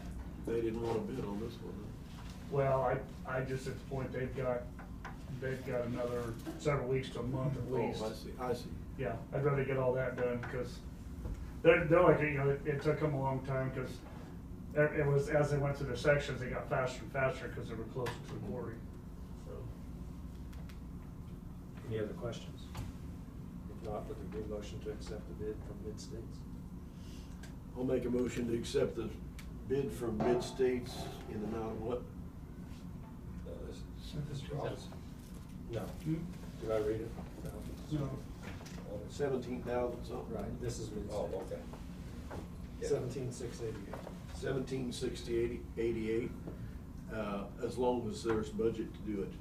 They didn't want to bid on this one. Well, I just at the point, they've got another several weeks to a month at least. Oh, I see. Yeah, I'd rather get all that done, because they're like, you know, it took them a long time, because it was, as they went through the sections, they got faster and faster, because they were closer to the quarry, so. Any other questions? If not, would there be a motion to accept the bid from Mid-States? I'll make a motion to accept the bid from Mid-States in the amount of what? No. Hmm? Did I read it? No. 17,000 something. Right, this is Mid-States. Oh, okay. Yeah. 17,688. 176088, as long as there's budget to do it.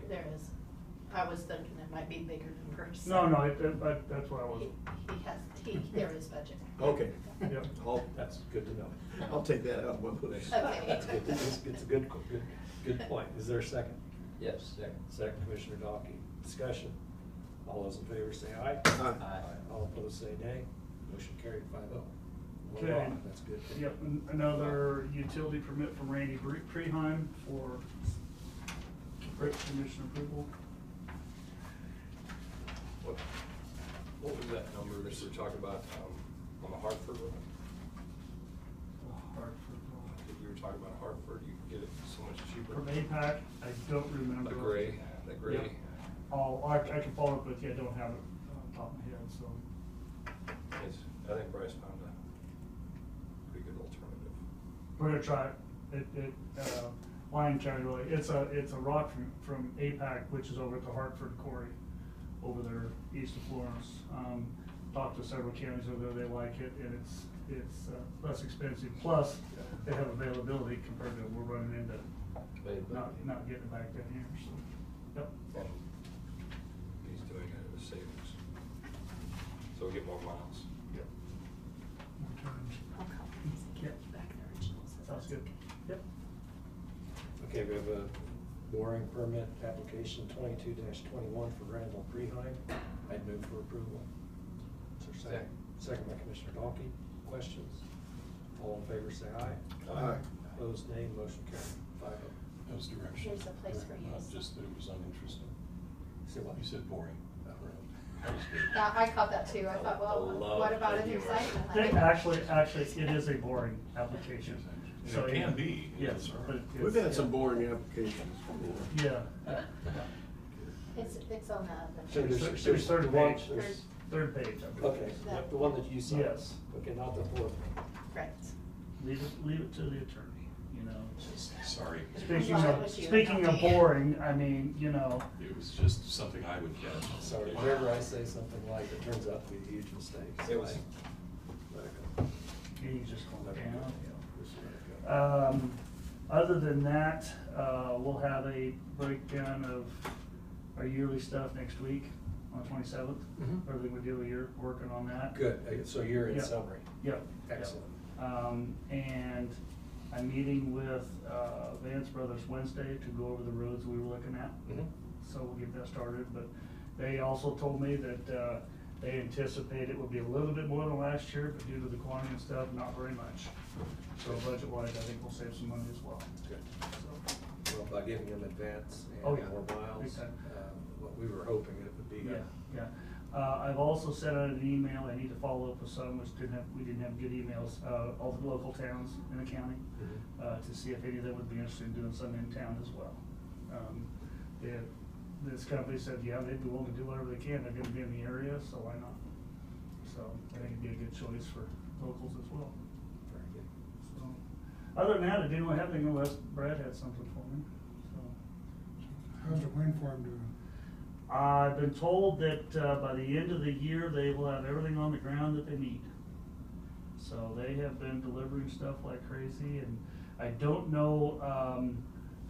There is. I was thinking it might be bigger numbers. No, that's what I was, There is budget. Okay. Yep. That's good to know. I'll take that out of my motion. Okay. That's good. It's a good point. Is there a second? Yes, second. Second, Commissioner Dockey. Discussion. All those in favor say aye. Aye. All opposed say nay. Motion carried 5-0. One Okay. off. That's good. Yep, another utility permit from Randy Preheim for Bridge Commission approval. What was that number that you were talking about, on the Hartford one? Hartford. You were talking about Hartford, you can get it so much cheaper. From APAC, I don't remember. The gray. Yep. I can follow up with you, I don't have it on top of my head, so. I think Bryce found a pretty good alternative. We're gonna try it. Lyon County really, it's a rock from APAC, which is over at the Hartford Quarry, over there east of Florence. Talked to several counties over there, they like it, and it's less expensive, plus they have availability compared to we're running into not getting it back down here, so, yep. And he's doing it as savings. So we get more miles. Yep. More times. I'll copy these and get you back the originals. if Sounds that's good. okay. Yep. Okay, we have a boring permit application 22-21 for Randall Preheim. I'd move for approval. Is there a second? Second by Commissioner Donkey. Questions? All in favor say aye. Aye. Opposed nay. Motion carried 5-0. That was direction. There's a place for you to Not sign. just that it was uninteresting. Say what? You said boring. That was good. Yeah, I caught that too. I thought, well, I love what about that an you were- excitement? Actually, it is a boring application. So It can be. Yes, but it's. We've had some boring applications before. Yeah. It's on So the. There's third page. There's- Third page. I believe. Okay, the one that you signed? Yes. Okay, not the fourth. Right. Leave it to the attorney, you know. Sorry. Speaking of boring, I mean, you know. It was just something I would catch. Sorry, whenever I say something like it turns out to be a huge mistake. so It was- You just calm down. Other than that, we'll have a breakdown of our yearly stuff next week on the 27th. Mhm. Everything we do, you're working on that. Good, so you're in Yeah. summary. Yep. Excellent. And I'm meeting with Vance Brothers Wednesday to go over the roads we were looking at. Mhm. So we'll get that started, but they also told me that they anticipate it will be a little bit more than last year, but due to the quantity and stuff, not very much. So budget-wise, I think we'll save some money as well. Good. So, Well, by giving them advance Oh, and yeah. more Big miles, time. what we were hoping it would be. yeah. I've also sent out an email, I need to follow up with some, which we didn't have good emails, all the local towns in the county, Mhm. to see if any of them would be interested in doing something in town as well. This company said, yeah, they'd be willing to do whatever they can, they're gonna be in the area, so why not? So I think it'd be a good choice for locals as well. Very good. So, other than that, I didn't really have anything unless Brad had something for me, so. How's the wind farm doing? I've been told that, by the end of the year, they will have everything on the ground that they need. So they have been delivering stuff like crazy, and I don't know,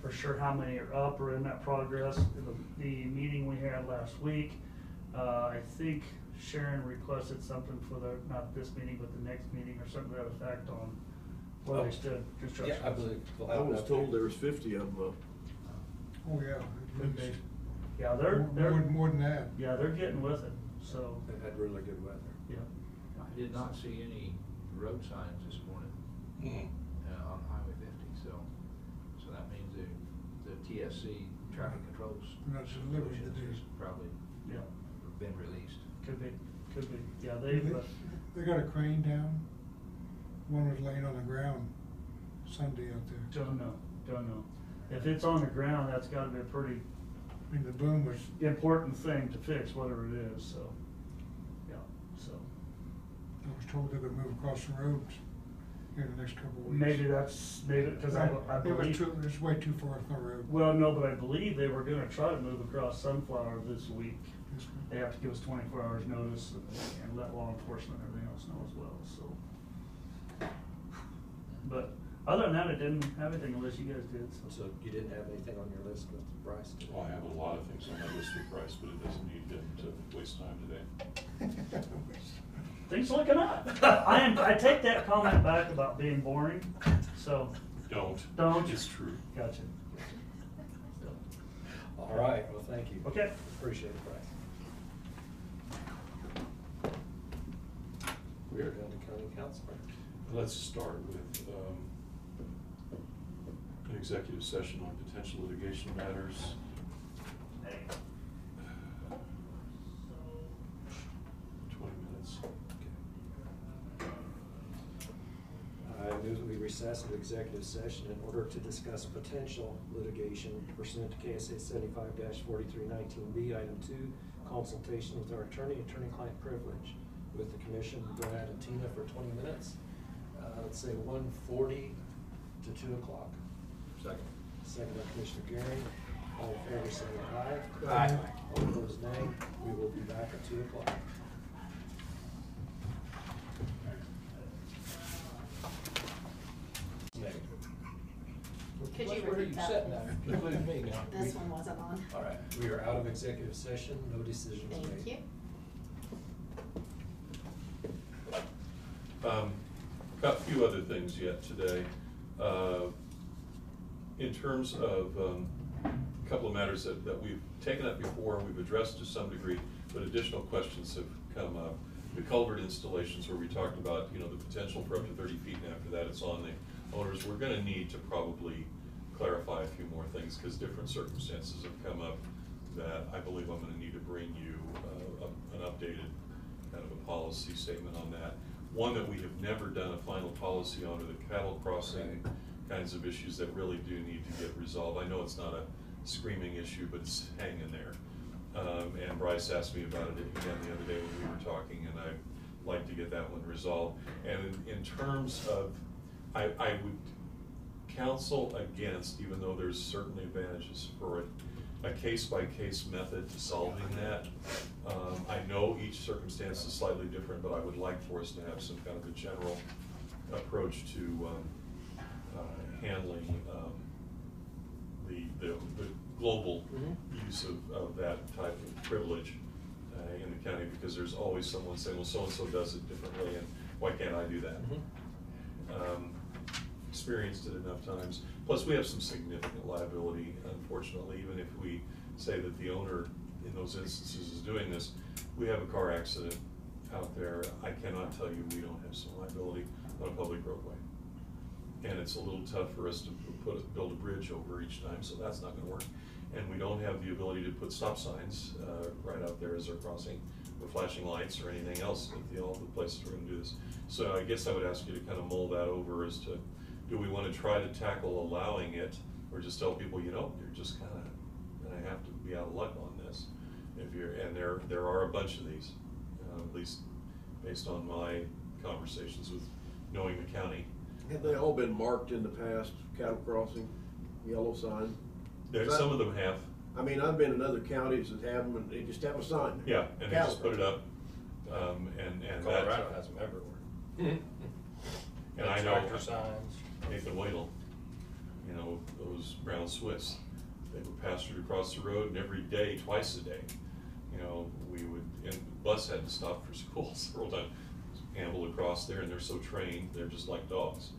for sure how many are up or in that progress. The meeting we had last week, I think Sharon requested something for the, not this meeting, but the next meeting or something to that effect on where they stood construction. Yeah, I believe we'll I have was enough told there. there was 50 of them. Oh, yeah. Could be. Yeah, they're, More than that. yeah, they're getting with it, so, They've had really good weather. yeah. I did not see any road signs this morning, on Highway 50, so that means the TSC traffic controls Not delivering solutions the has days. probably Yeah, been released. could be, yeah, they've, They got a crane down. One was laying on the ground Sunday out there. don't know. If it's on the ground, that's gotta be a pretty I mean, the boom was, important thing to fix, whatever it is, so, yeah, so. I was told they would move across the roads here in the next couple of weeks. Maybe, cause I It was believe. it's way too far from the road. Well, no, but I believe they were gonna try to move across Sunflower this week. This one. They have to give us 24 hours notice and let law enforcement and everything else know as well, so. But other than that, I didn't have anything unless you guys did, so. So you didn't have anything on your list with Bryce? Well, I have a lot of things on my list with Bryce, but it doesn't need him to waste time today. Things looking up. I take that comment back about being boring, so. Don't. It's true. Gotcha. All right, well, thank you. Okay. Appreciate it, Bryce. We are down to county council. Let's start with an executive session on potential litigation matters. 20 minutes. I move that we recess into executive session in order to discuss potential litigation pursuant to KSA 75-4319B, item 2, consultation with our attorney-client privilege, with the commission, Brad and Tina, for 20 minutes. Let's say 1:40 to 2 o'clock. Second. Second by Commissioner Gary. All in favor, say aye. Aye. All opposed, nay. We will be back at 2 o'clock. Could you Where are repeat you that? sitting at, including me now? This one wasn't on. All right, we are out of executive session, no decisions made. Thank you. Got a few other things yet today. In terms of a couple of matters that we've taken up before, we've addressed to some degree, but additional questions have come up. The culvert installations where we talked about, the potential for up to 30 feet, and after that it's on the owners. We're gonna need to probably clarify a few more things because different circumstances have come up that I believe I'm gonna need to bring you an updated kind of a policy statement on that. One that we have never done a final policy on are the cattle crossing kinds of issues that really do need to get resolved. I know it's not a screaming issue, but it's hanging there. And Bryce asked me about it again the other day when we were talking, and I'd like to get that one resolved. And in terms of, I would counsel against, even though there's certainly advantages for it, a case-by-case method to solving that. I know each circumstance is slightly different, but I would like for us to have some kind of a general approach to handling the global use of that type of privilege in the county, because there's always someone saying, well, so-and-so does it differently, and why can't I do that? Experienced it enough times. Plus, we have some significant liability, unfortunately, even if we say that the owner in those instances is doing this. We have a car accident out there. I cannot tell you we don't have some liability on a public roadway. And it's a little tough for us to build a bridge over each time, so that's not gonna work. And we don't have the ability to put stop signs right out there as they're crossing, with flashing lights or anything else at all the places we're gonna do this. So I guess I would ask you to kind of mull that over as to, do we want to try to tackle allowing it, or just tell people, you're just kind of gonna have to be out of luck on this. And there are a bunch of these, at least based on my conversations with knowing the county. Have they all been marked in the past, cattle crossing, yellow sign? Some of them have. I mean, I've been in other counties that have them, and they just have a sign. Yeah, and they just put it up, and that. Colorado has them everywhere. And I know Tractor signs. Nathan Wadle, you know, those brown Swiss, they were pastured across the road, and every day, twice a day, you know, and the bus had to stop for school several times, amble across there, and they're so trained, they're just like dogs,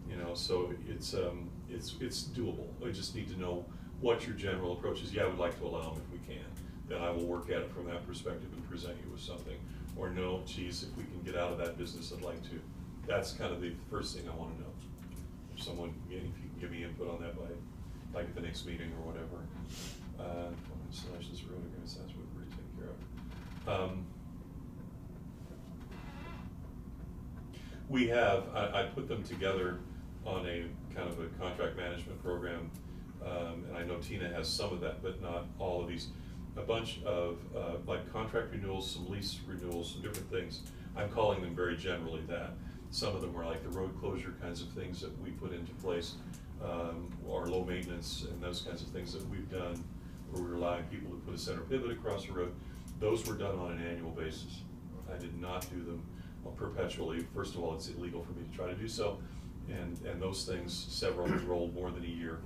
you know, so it's doable. We just need to know what your general approach is. Yeah, I would like to allow them if we can, then I will work at it from that perspective and present you with something. Or no, geez, if we can get out of that business, I'd like to. That's kind of the first thing I want to know. If someone, if you can give me input on that by, like at the next meeting or whatever. Installations, road agreements, that's what we're taking care of. We have, I put them together on a kind of a contract management program, and I know Tina has some of that, but not all of these. A bunch of like contract renewals, some lease renewals, some different things. I'm calling them very generally that. Some of them are like the road closure kinds of things that we put into place, or low maintenance and those kinds of things that we've done, where we're allowing people to put a center pivot across the road. Those were done on an annual basis. I did not do them perpetually. First of all, it's illegal for me to try to do so, and those things, several have rolled more than a year.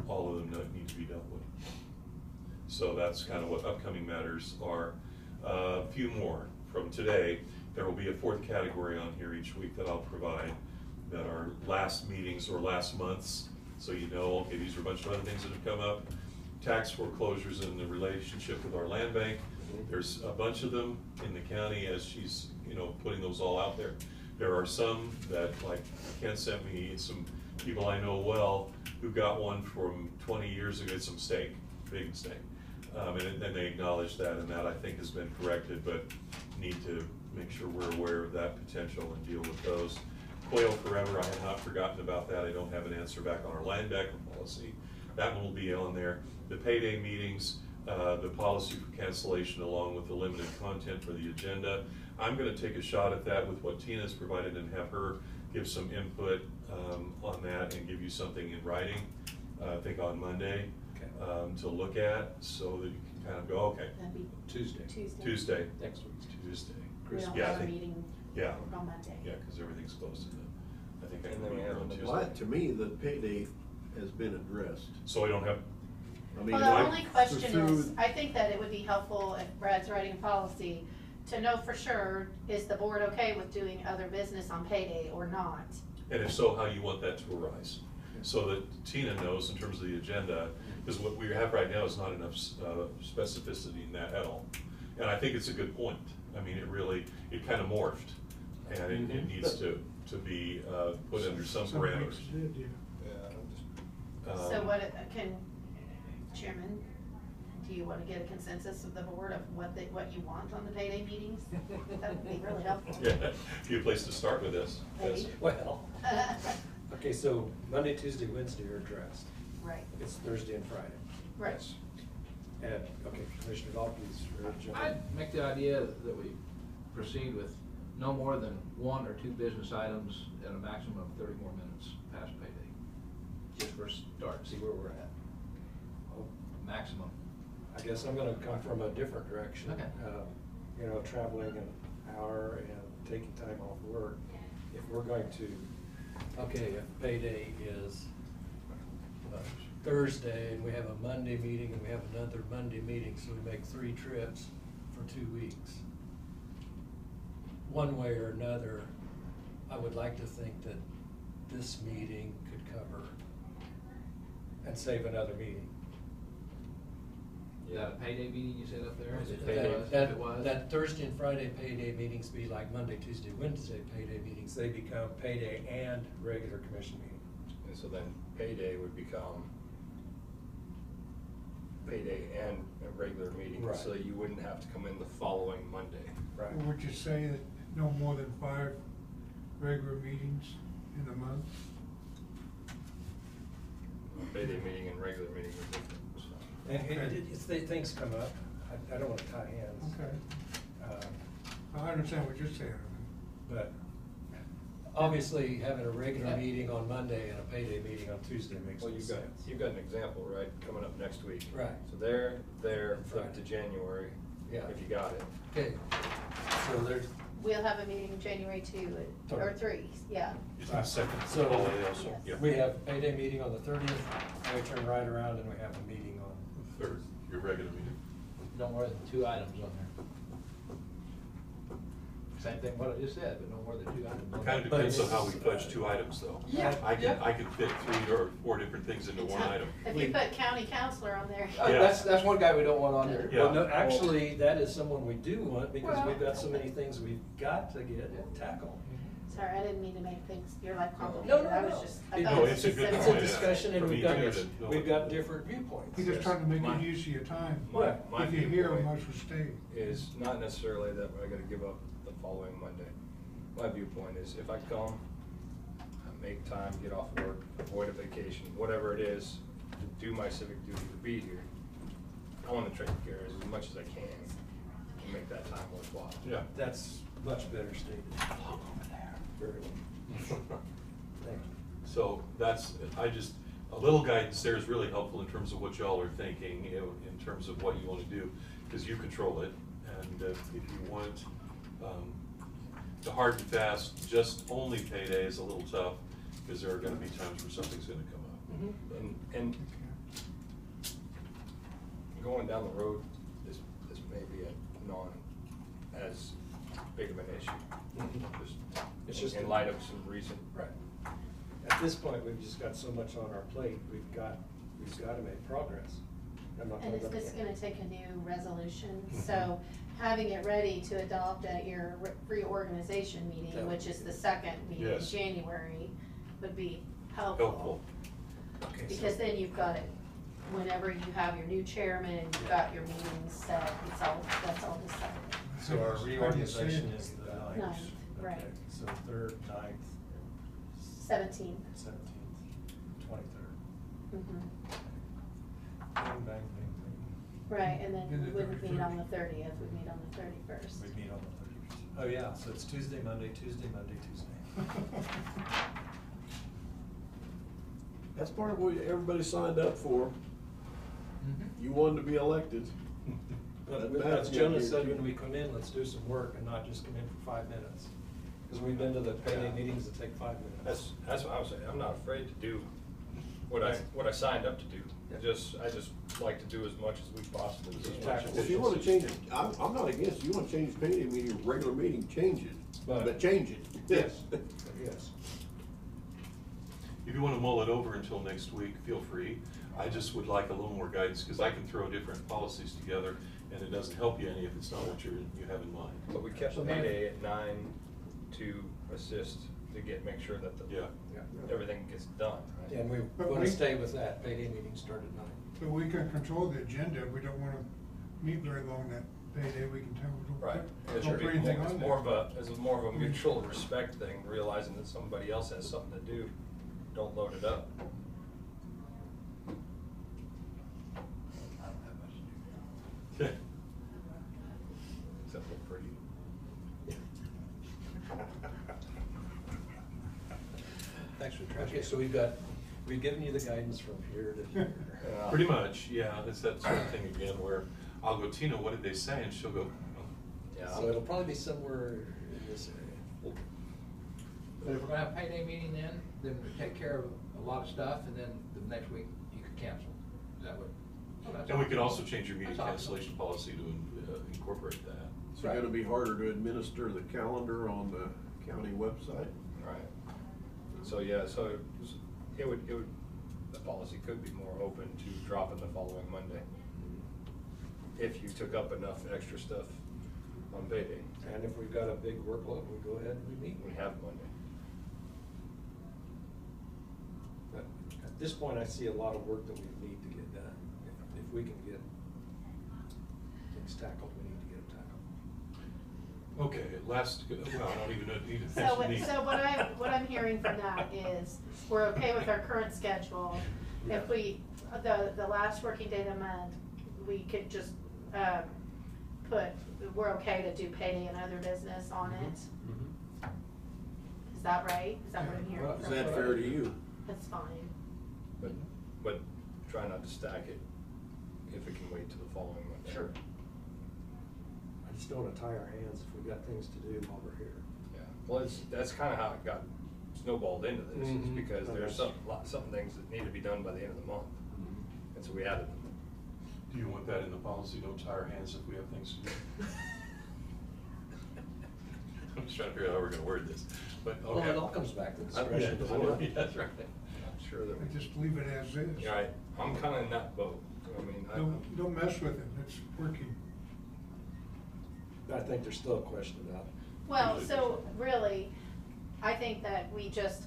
All of them need to be dealt with. So that's kind of what upcoming matters are. A few more from today. There will be a fourth category on here each week that I'll provide that are last meetings or last months. So you know, okay, these are a bunch of other things that have come up. Tax foreclosures and the relationship with our land bank. There's a bunch of them in the county as she's, you know, putting those all out there. There are some that, like Ken sent me, some people I know well who got one from 20 years ago. It's a mistake, big mistake. And then they acknowledge that, and that I think has been corrected, but need to make sure we're aware of that potential and deal with those. Quail Forever, I have not forgotten about that. I don't have an answer back on our land bank policy. That one will be on there. The payday meetings, the policy for cancellation along with the limited content for the agenda. I'm gonna take a shot at that with what Tina's provided and have her give some input on that and give you something in writing, I think on Monday, to look at, so that you can kind of go, okay. That'd be Tuesday. Next week's Tuesday. We don't Yeah, I have a think- meeting Yeah. on Monday. Yeah, because everything's closed in I think I And can then we be here have on the- Tuesday. Well, to me, the payday has been addressed. So I don't have, I mean, Well, the only question for is, food- I think that it would be helpful if Brad's writing a policy to know for sure, is the board okay with doing other business on payday or not? and if so, how you want that to arise. So that Tina knows in terms of the agenda, because what we have right now is not enough specificity in that at all. And I think it's a good point. I mean, it kind of morphed, and it needs to be put under some parameters. weeks did, yeah. So what, Chairman, do you want to get a consensus of the board of what you want on the payday meetings? That would be really helpful. Yeah, be a place to start with this. Yes. Maybe. Well, okay, so Monday, Tuesday, Wednesday are addressed. Right, It's Thursday and Friday. right. And, okay, Commissioner Gall, please, jump in. I'd make the idea that we proceed with no more than 1 or 2 business items at a maximum of 30 more minutes past payday. Just for a start, see where we're at. Maximum. I guess I'm gonna come from a different direction. Okay. You know, traveling an hour and taking time off work. If we're going to, okay, if payday is Thursday and we have a Monday meeting and we have another Monday meeting, so we make 3 trips for 2 weeks. One way or another, I would like to think that this meeting could cover and save another meeting. Is that a payday meeting you said up there? Is it That- If it was? That Thursday and Friday payday meetings be like Monday, Tuesday, Wednesday payday meetings. They become payday and regular commission meeting. And so then payday would become payday and a regular meeting, Right. so that you wouldn't have to come in the following Monday. Right. Or would you say that no more than 5 regular meetings in a month? Payday meeting and regular meeting are different, so. And things come up. I don't want to tie hands. Okay. Uh, I understand what you're saying. But obviously, having a regular Yeah. meeting on Monday and a payday meeting on Tuesday makes Well, no you've got, sense. you've got an example, right, coming up next week. Right. So there, And flip to Friday. January, Yeah. if you got it. Okay, so there's, We'll have a meeting January 2 or 3, yeah. It's the second So- holiday also, Yes. yeah. we have a payday meeting on the 30th, and we turn right around and we have a meeting on. Third, your regular meeting. No more than 2 items on there. Same thing what I just said, but no more than 2 items. on Kind of there. depends on how we fudge 2 items though. Yeah, I can, yeah. I can fit 3 or 4 different things into one item. If you put county counselor on there. Yeah. That's one guy we don't want on there. Yeah. Well, no, actually, that is someone we do want, because Well- we've got so many things we've got to get and tackle. Sorry, I didn't mean to make things, your life complicated. No, no, I no. was just, I It- thought No, it was it's a just good simple. It's a point. discussion, and For we've me got, too, to know we've what- got different viewpoints. He's just trying to make My- good use of your time. My If you're here, we viewpoint might as well stay. is not necessarily that I gotta give up the following Monday. My viewpoint is if I come, I make time, get off work, avoid a vacation, whatever it is, to do my civic duty to be here, I wanna take care of as much as I can and make that time worthwhile. Yeah. That's much better stated. Very well. Thank you. So that's, a little guidance there is really helpful in terms of what y'all are thinking, in terms of what you want to do, because you control it. And if you want the hard and fast, just only payday is a little tough, because there are going to be times where something's going to come up. And going down the road, this may be as big of an issue. It's just In light of some recent. Right. At this point, we've just got so much on our plate, we've got to make progress. I'm not And talking is about- this gonna take a new resolution? So having it ready to adopt at your reorganization That meeting, would which be is the good. second meeting in Yes. January, would be helpful. Helpful. Okay, so- Because then you've got it, whenever you have your new chairman and you've got your meetings set, that's all decided. So our How do you reorganization say it? is the 9th. Ninth, right. Okay, so 3rd, 9th, 17. 17th, 23rd. Mhm. Bang, bang, bang, bang. Right, and then Then we the wouldn't meet on the 31st. 30th, we'd meet on the 31st. We meet on the 31st. Oh, yeah, so it's Tuesday, Monday, Tuesday, Monday, Tuesday. That's part of what everybody signed up for. Mhm. You wanted to be elected. But as Jonah said, when we come in, let's do some work and not just come in for 5 minutes. Because we've been to the payday meetings that take 5 minutes. That's what I was saying, I'm not afraid to do what I signed up to do. I just like to do as much as we possibly can. If you wanna change it, I'm not against, you wanna change payday meeting, regular meeting, change it, but change it. Yes, yes. If you want to mull it over until next week, feel free. I just would like a little more guidance, because I can throw different policies together, and it doesn't help you any if it's not what you have in mind. But we kept So payday at 9 to assist, to make sure that Yeah. everything gets done, right? And we But want to we- stay with that. Payday meetings start at 9. But we can control the agenda. If we don't wanna meet very long that payday, we can tell, Right. don't put anything on It's there. more of a mutual respect thing, realizing that somebody else has something to do. Don't load it up. I don't have much to do. Except look pretty. Thanks for the Okay, so we've given you the guidance from here to here. Pretty much, yeah. It's that sort of thing again where I'll go, Tina, what did they say? And she'll go, Yeah. So it'll probably be somewhere in this area. But if we're gonna have a payday meeting then we take care of a lot of stuff, and then the next week you could cancel. Is that what? so that's and we all. could also change your meeting That's awesome. cancellation policy to incorporate that. It's gonna be harder to administer the calendar on the county website. Right. So, yeah, it would, the policy could be more open to dropping the following Monday. If you took up enough extra stuff on payday. And if we've got a big workload, we go ahead and we meet. We have Monday. But at this point, I see a lot of work that we need to get done. If we can get things tackled, we need to get them tackled. Okay, well, I don't even need to So, mention these. so what I'm hearing from that is, we're okay with our current schedule. If we, the last working day of the month, we could just, we're okay to do payday and other business on it. Mhm. Is that right? Is that what I'm hearing? Is that fair to you? That's fine. But try not to stack it if it can wait till the following Monday. Sure. I just don't wanna tie our hands if we've got things to do while we're here. Yeah, well, that's kinda how it got snowballed into this, is Mhm. because there's Okay. some things that need to be done by the end of the month. And so we added them. Do you want that in the policy, don't tie our hands if we have things to do? I'm just trying to figure out how we're gonna word this, but, okay. Well, it all comes back to discretion Yeah, of the board. yeah, that's right. I'm sure that. I just leave it as is. Yeah, I'm kinda in that boat, I mean, Don't mess with it, it's working. I think there's still a question about it. Well, so really, I think that we just,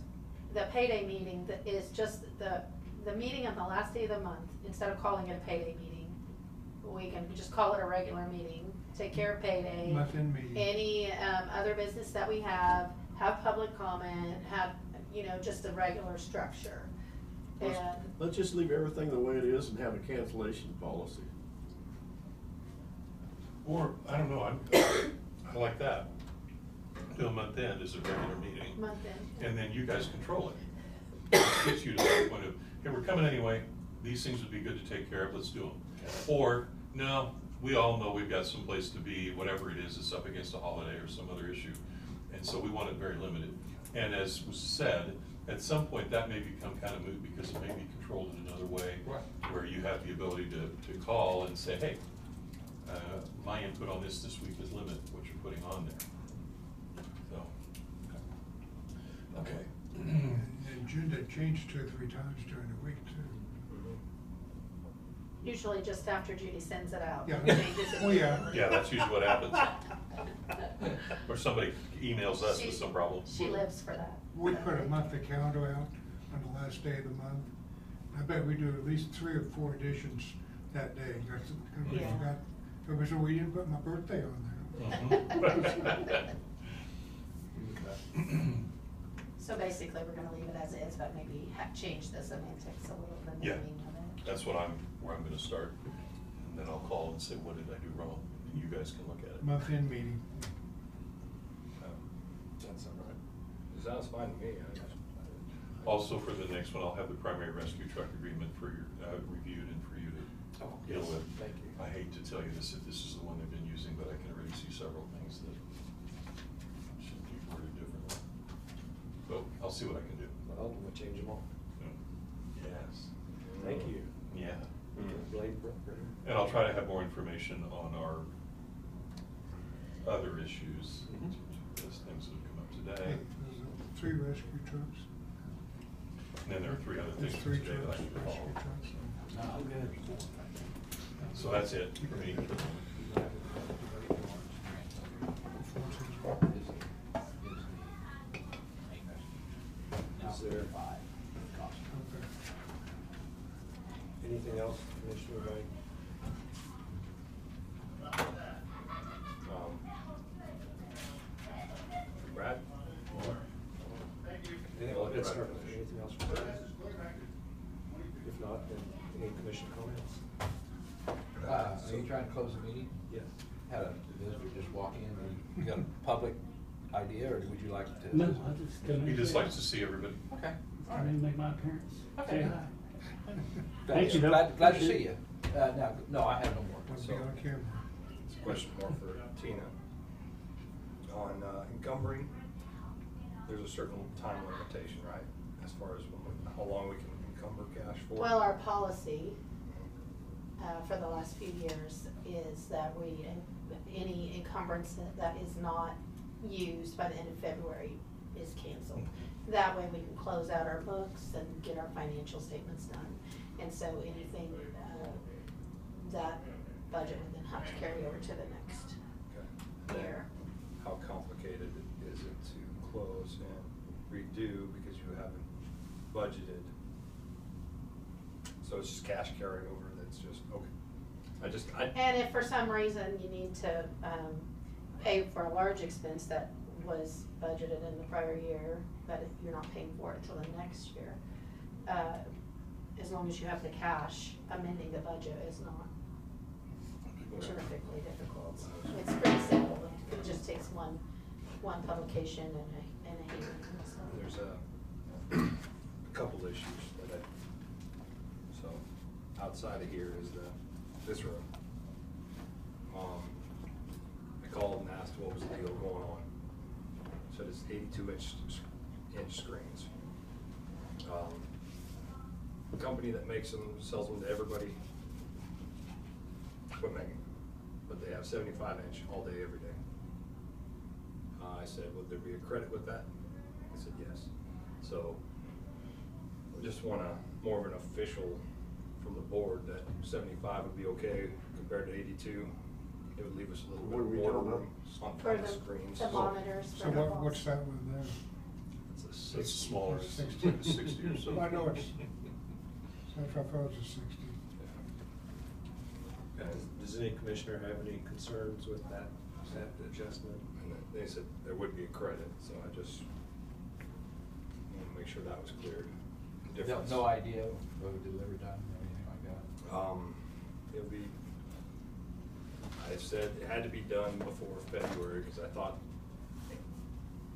the payday meeting that is just the meeting on the last day of the month, instead of calling it a payday meeting, we can just call it a regular meeting, take care of payday. Month-end meeting. Any, other business that we have public comment, have, just a regular structure. And, Let's just leave everything the way it is and have a cancellation policy. Or, I don't know, I like that. Do a month end as a regular meeting. month end. And then you guys control it. It gets you to the point of, hey, we're coming anyway, these things would be good to take care of, let's do them. Or, no, we all know we've got some place to be, whatever it is, it's up against a holiday or some other issue. And so we want it very limited. And as was said, at some point that may become kind of moot because it may be controlled in another way. Right. Where you have the ability to call and say, hey, my input on this week is limited, what you're putting on there. So, okay. The agenda changed 2 or 3 times during the week too. Usually just after Judy sends it out. Yeah. it changes Oh, yeah. immediately. Yeah, that's usually what happens. Or somebody emails us She- with some problem. She lives for that. We put a monthly calendar out on the last day of the month. I bet we do at least 3 or 4 editions that day. Because we Yeah. forgot, everybody said, we didn't put my birthday on there. Mm-hmm. So basically, we're gonna leave it as is, but maybe change the semantics a little, the Yeah, naming of it. that's where I'm gonna start. And then I'll call and say, what did I do wrong? And you guys can look at it. Month-end meeting. That's all right. Sounds fine to me. Also, for the next one, I'll have the primary rescue truck agreement for your, reviewed and for you to deal with. Thank you. I hate to tell you this, if this is the one they've been using, but I can already see several things that should be worded differently. So, I'll see what I can do. Well, we'll change them all. Yes. Thank you. Yeah. Blade broker. And I'll try to have more information on our other issues, Mhm. those things that have come up Hey, today. there's 3 rescue trucks. And then there are 3 other There's things 3 today that I trucks, need to rescue follow. trucks. So that's it for me. Is there anything else, Commissioner Wright? Brad? Let's start with anything else from Brad? If not, then any commission comments? Are you trying to close the meeting? Yeah. Had a visitor just walk in, you got a public idea, or would you like to? No, I just come in. He just likes to see everybody. Okay. Come in and make my appearance. Okay. Say hi. Glad- Thank you, though. Glad to see you. No, I have no more. Would be So, on camera. It's a question more for Tina. On encumbering, there's a certain time limitation, right? As far as how long we can encumber cash for? Well, our policy, for the last few years is that any encumbrance that is not used by the end of February is canceled. That way we can close out our books and get our financial statements done. And so anything, that budget would then have to carry over to the next Okay. year. How complicated is it to close and redo because you haven't budgeted? So it's just cash carryover that's just, okay. And if for some reason you need to, pay for a large expense that was budgeted in the prior year, but you're not paying for it until the next year, as long as you have the cash, amending the budget is not terrifically difficult. It's pretty simple. It just takes one publication and in a hearing, so. There's a couple issues that so outside of here is this room. I called and asked what was the deal going on. Said it's 82-inch screens. The company that makes them sells them to everybody. Quit making them, but they have 75-inch all day, every day. I said, would there be a credit with that? He said yes. So I just want more of an official from the board that 75 would be okay compared to 82. It would leave us a little What are we bit more talking about? room on For the the screens. monitors So for the what, walls. what's that one there? It's smaller, it's 60. 60 or so. I know it's, so if I thought it was 60. Does any commissioner have any concerns with that adjustment? And they said there would be a credit, so I just wanted to make sure that was cleared. The difference. No idea of delivery time or anything like that? It'll be, I said it had to be done before February, because I thought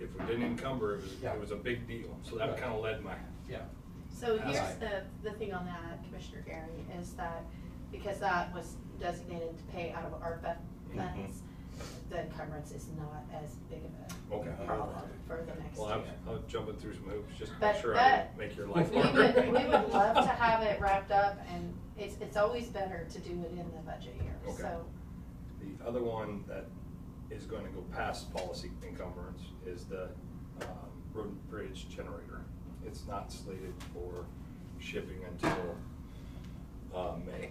if we didn't encumber, it was a big deal, so that kind of led my. Yeah. So here's Right. the thing on that, Commissioner Gary, is that because that was designated to pay out of ARPA funds, the encumbrance is not as big of Okay. a problem for the next Well, year. I was jumping through some hoops just to But- make sure I but didn't make your life We harder. would love to have it wrapped up, and it's always better to do it in the budget year, Okay. so. The other one that is going to go past policy encumbrance is the road and bridge generator. It's not slated for shipping until May.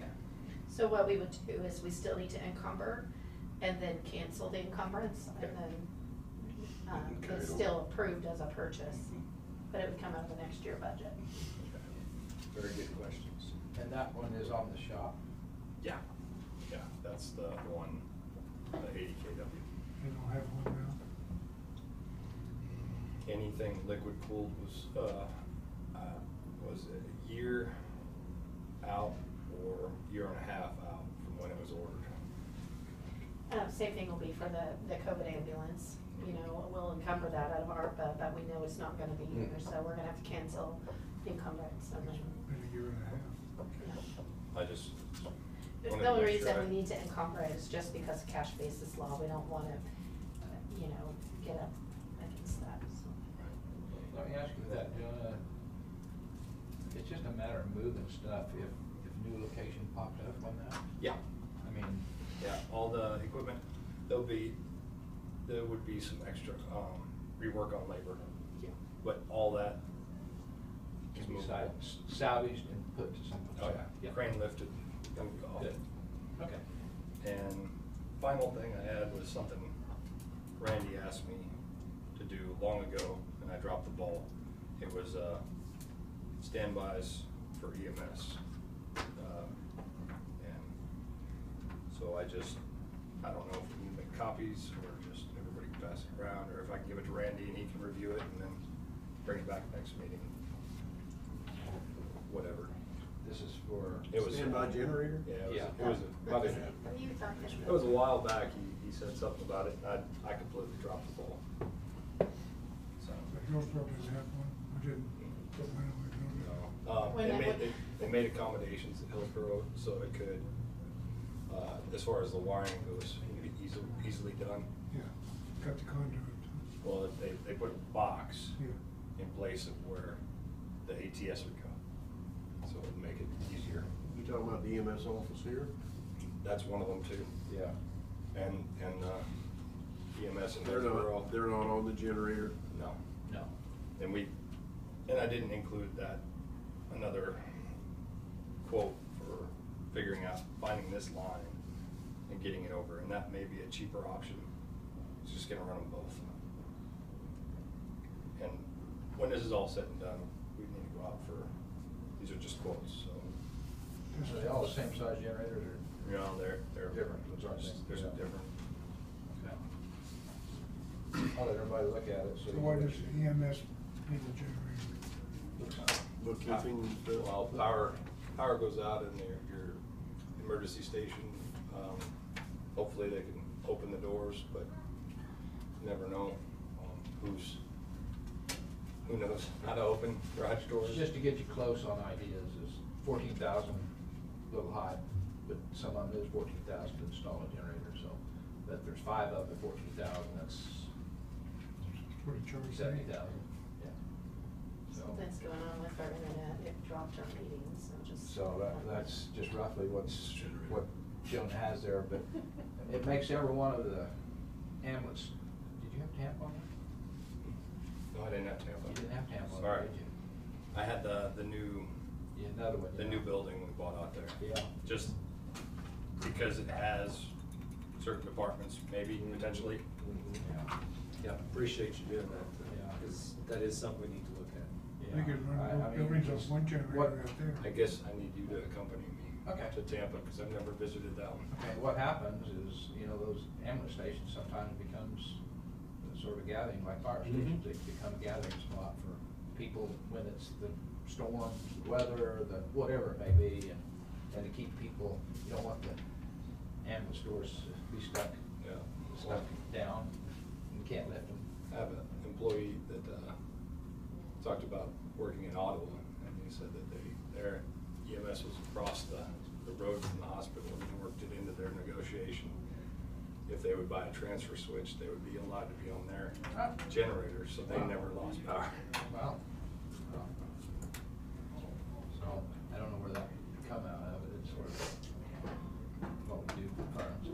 So what we would do is we still need to encumber and then cancel the encumbrance, and Okay. then Carry it's it still approved as a purchase, but it would come out of the next year budget. Very good questions. And that one is on the shop? Yeah, that's the one, the 80 kW. They don't have one now. Anything liquid cooled was a year out or year and a half out from when it was ordered. Same thing will be for the COVID ambulance, you know, we'll encumber that out of ARPA, but we know it's not gonna be here, so we're gonna have to cancel the encumbrance, and then, Been a year and a half. yeah. I just The wanted to only make sure reason I- we need to encumber it is just because of cash basis law, we don't wanna, you know, get up against that, so. Let me ask you that, John, it's just a matter of moving stuff, if new location popped up on that? Yeah. I mean, Yeah, all the equipment, there would be some extra, rework on labor. Yeah. But all that is can be movable. salvaged and put to some. Oh, yeah, crane lifted, moved off. Good. Okay. And final thing I had was something Randy asked me to do long ago, and I dropped the ball. It was, standbys for EMS. And so I don't know if we need to make copies, or just everybody can pass it around, or if I can give it to Randy and he can review it and then bring it back next meeting. Whatever. This is for. It was Standby generator? Yeah, Yeah. it was You it was a while back, he said something about it, and I completely dropped the ball. So. But Hillsborough doesn't have one. We didn't put one in. They made accommodations at Hillsborough, so it could, as far as the wiring goes, it could be easily done. Yeah, got the conduit. Well, they put a box Yeah. in place of where the ATS would go, so it would make it easier. You talking about the EMS office here? That's one of them too. Yeah. And EMS in They're Hillsborough. not on the generator? No. No. And I didn't include that, another quote for figuring out, finding this line and getting it over, and that may be a cheaper option. It's just gonna run them both. And when this is all said and done, we need to go out for, these are just quotes, so. Are they all the same size generators, or? You know, they're Different, aren't they? There's some Yeah. different. Okay. I'll let everybody look at it, so. So why does EMS need a generator? Bookkeeping and stuff? Well, power goes out in your emergency station. Hopefully they can open the doors, but you never know who's who knows how to open garage doors. Just to get you close on ideas, is 14,000, a little high, but some of them is 14,000 to install a generator, so, but there's 5 of it, 14,000, that's What you charge me? 70,000, yeah. So, Something's going on with our internet, it dropped our meetings, so just. that's just roughly what Joan has there, but it makes every one of the hamlets. Did you have TAMP on there? No, I didn't have Tampa. You didn't have TAMP on Sorry. there, did you? I had the new, Yeah, another one. the yeah. new building we bought out there. Yeah. Just because it has certain departments, maybe potentially. Yeah. Yeah, appreciate you doing that, Yeah. because that is something we need to look at. Yeah. We could run I both mean, buildings off just one generator what- right there. I guess I need you to accompany me Okay. to Tampa, because I've never visited that one. Okay, what happens is, those ambulance stations sometimes becomes a sort of gathering, like fire stations, Mhm. they become a gathering spot for people when it's the storm, weather, the whatever it may be, and to keep people, you don't want the ambulance doors to be stuck down, and you can't lift them. I have an employee that talked about working in Ottawa, and he said that their EMS was across the road from the hospital, and they worked it into their negotiation. If they would buy a transfer switch, they would be allowed to be on their generator, so they Wow. never lost power. Well, so, I don't know where that would come out of, it's sort of what we do for firms.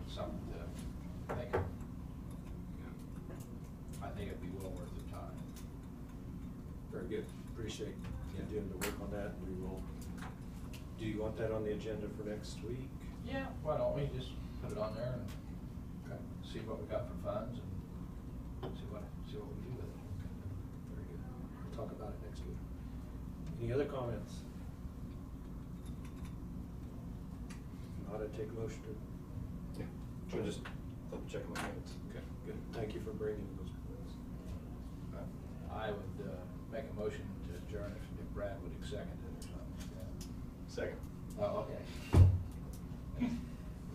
It's something to think of. I think it'd be well worth the time. Very good, appreciate you doing the work on that, we will, do you want that on the agenda for next week? Yeah, why don't we just put it on there and see what we got for funds and see what we do with it. Very good, we'll talk about it next week. Any other comments? Not, I'd take a motion to. Yeah, so just double check my notes. Okay, good, thank you for bringing those points. I would make a motion to adjourn if Brad would second it or something like that. Second. Oh, okay.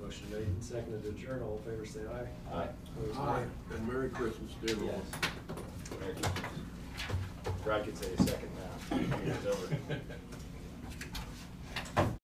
Motion made and seconded to adjourn, all in favor say aye. Aye. Opposed, Aye, nay. and Merry Christmas to everyone. Yes. Brad could say second now. It's over.